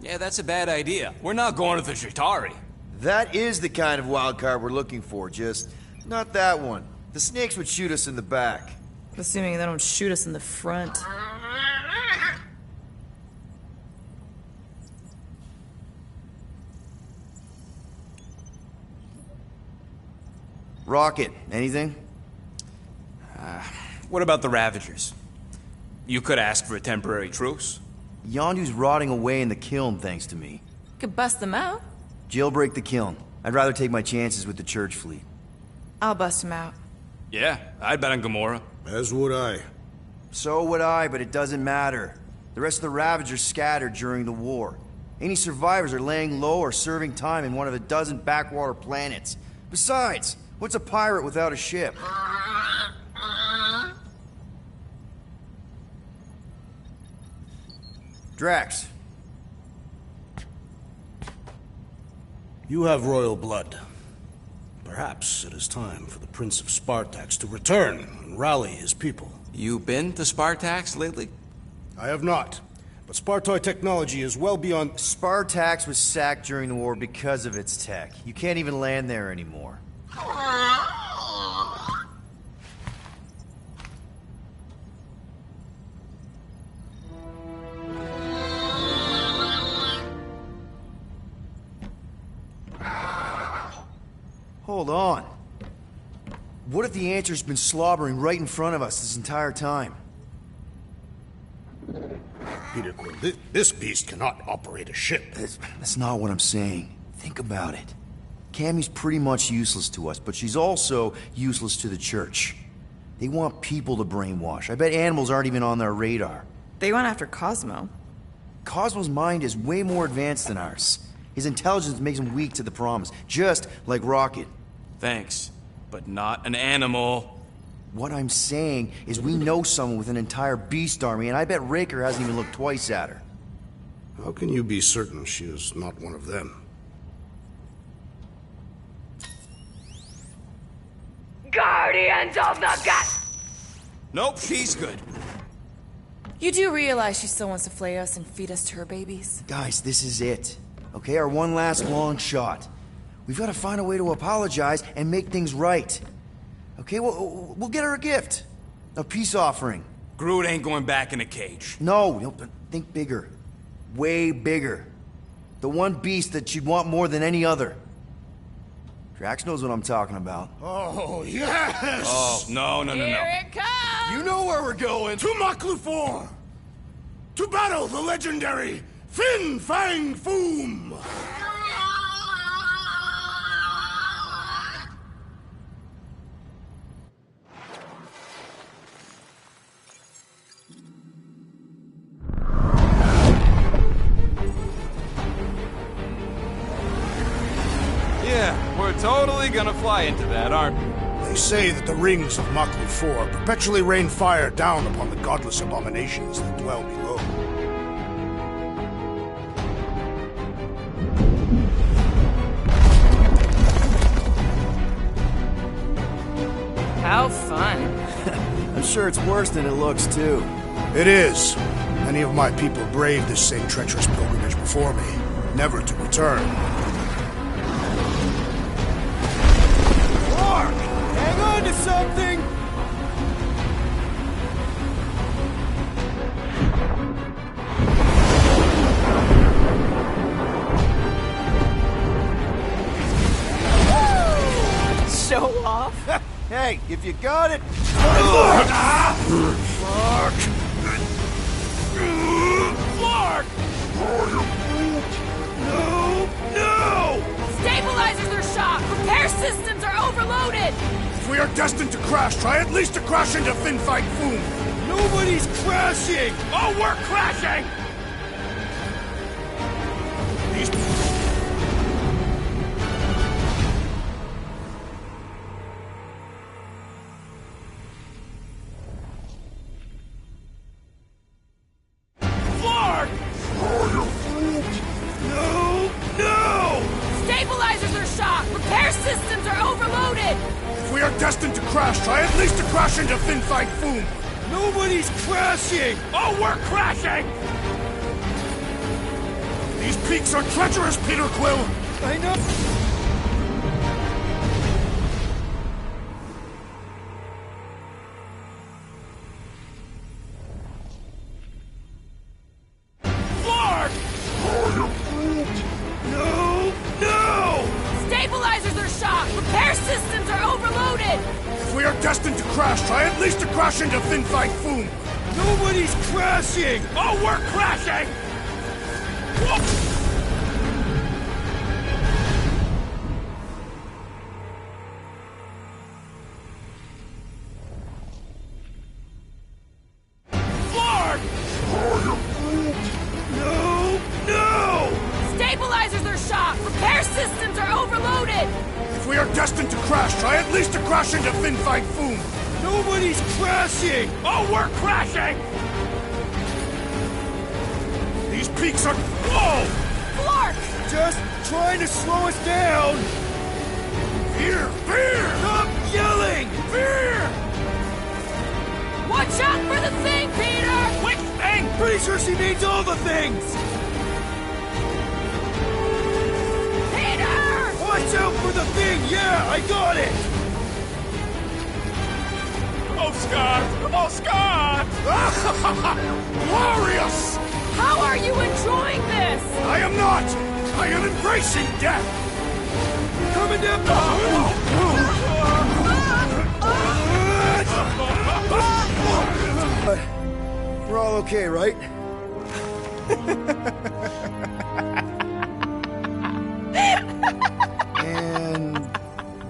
Yeah, that's a bad idea. We're not going to the Chitauri. That is the kind of wild card we're looking for, just not that one. The snakes would shoot us in the back. Assuming they don't shoot us in the front. Rocket, anything? What about the Ravagers? You could ask for a temporary truce. Yondu's rotting away in the kiln thanks to me. Could bust them out. Jailbreak the kiln. I'd rather take my chances with the church fleet. I'll bust them out. Yeah, I'd bet on Gamora. As would I. So would I, but it doesn't matter. The rest of the Ravagers scattered during the war. Any survivors are laying low or serving time in one of a dozen backwater planets. Besides, what's a pirate without a ship? Drax. You have royal blood. Perhaps it is time for the Prince of Spartax to return and rally his people. You been to Spartax lately? I have not. But Spartoid technology is well beyond... Spartax was sacked during the war because of its tech. You can't even land there anymore. Hold on. What if the Answer's been slobbering right in front of us this entire time? Peter Quill, this beast cannot operate a ship. That's not what I'm saying. Think about it. Cammy's pretty much useless to us, but she's also useless to the Church. They want people to brainwash. I bet animals aren't even on their radar. They went after Cosmo. Cosmo's mind is way more advanced than ours. His intelligence makes him weak to the promise, just like Rocket. Thanks, but not an animal. What I'm saying is we know someone with an entire beast army, and I bet Raker hasn't even looked twice at her. How can you be certain she is not one of them? Guardians of the Gut! Nope, she's good. You do realize she still wants to flay us and feed us to her babies? Guys, this is it. Okay, our one last long shot. We've got to find a way to apologize and make things right. Okay, we'll get her a gift. A peace offering. Groot ain't going back in a cage. No, think bigger. Way bigger. The one beast that she'd want more than any other. Drax knows what I'm talking about. Oh, yes! Oh, no. Here it comes! You know where we're going. To Maklufor! To battle the legendary Fin Fang Foom! Yeah, we're totally gonna fly into that, aren't we? They say that the rings of Maklufor perpetually rain fire down upon the godless abominations that dwell below. sure it's worse than it looks, too. It is. Many of my people braved this same treacherous pilgrimage before me, never to return. Clark! Hang on to something! Show off. Hey, if you got it... Clark! Clark! No! Stabilizers are shot! Repair systems are overloaded! If we are destined to crash, try at least to crash into Finfight Foom! Nobody's crashing! Oh, we're crashing! These... Clark! No! Stabilizers are shot! Repair systems are overloaded! If we are destined to crash, try at least to crash into Finfight Foom! Nobody's crashing! Oh, we're crashing! These peaks are treacherous, Peter Quill! I know... Clark! No! Stabilizers are shot! Repair systems are overloaded! If we are destined to crash, try at least to crash into Finfight Foom! Nobody's crashing! Oh, we're crashing! Whoa. Clark! No! Stabilizers are shot! Repair systems are overloaded! If we are destined to crash, try at least to crash into Finfight Foom! Nobody's crashing! Oh, we're crashing! These peaks are... Whoa! Clark! Just trying to slow us down! Fear! Stop yelling! Watch out for the thing, Peter! Which thing? Pretty sure she means all the things! Peter! Watch out for the thing! Yeah, I got it! Oh, Scott! Oh, Scott! Glorious! How are you enjoying this? I am not! I am embracing death! Coming down! We're all okay, right? And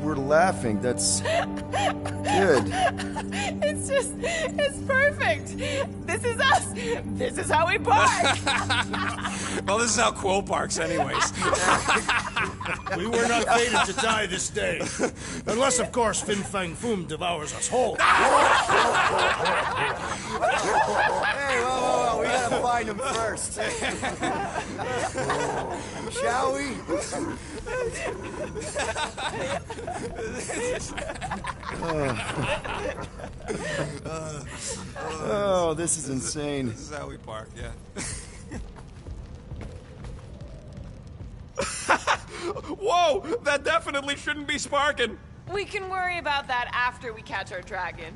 we're laughing. That's good. It's perfect. This is us. This is how we park. Well, this is how Quill parks anyways. We were not fated to die this day. Unless, of course, Fin Fang Foom devours us whole. Hey, whoa, we gotta find him first. Shall we? Oh, this is insane. This is how we park, yeah. Whoa! That definitely shouldn't be sparking! We can worry about that after we catch our dragon.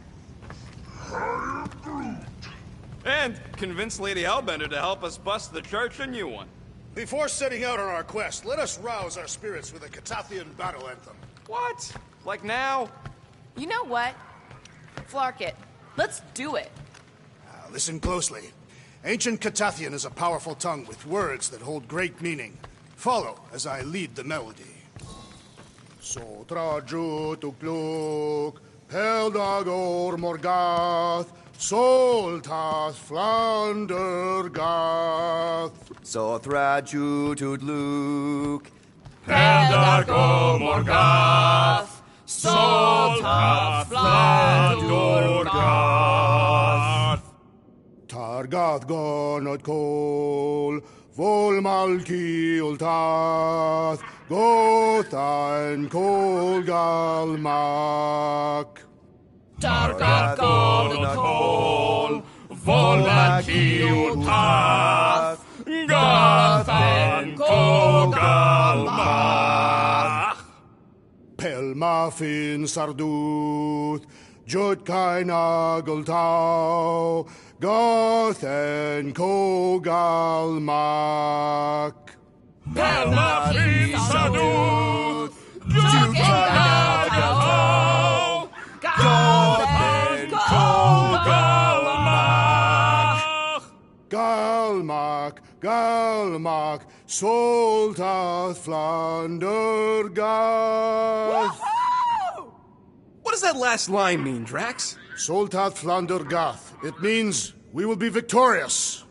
And convince Lady Hellbender to help us bust the church a new one. Before setting out on our quest, let us rouse our spirits with a Catathian battle anthem. What? Like now? You know what? Flark it. Let's do it. Listen closely. Ancient Catathian is a powerful tongue with words that hold great meaning. Follow as I lead the melody. Sotraju tukluk, Peldagor Morgath, Soltas Flander Gath. Sothraju Tudluk, Peldago Morgath, Solta Flandorgath. Targath Gonot Kol, Volmalki Ultath, Gothain Kolgalmak. Targathol, Volakiutath, Gathan Kogalmach. Pelmafin Sarduth, Jutkain Agaltau, Gothen Kogalmak. Pelmafin Sarduth, Jutkain Agaltau, Gothen Kogalmak. Galmak, Galmak, Soltath Flandergath. What does that last line mean, Drax? Soltath Flandergath. It means we will be victorious.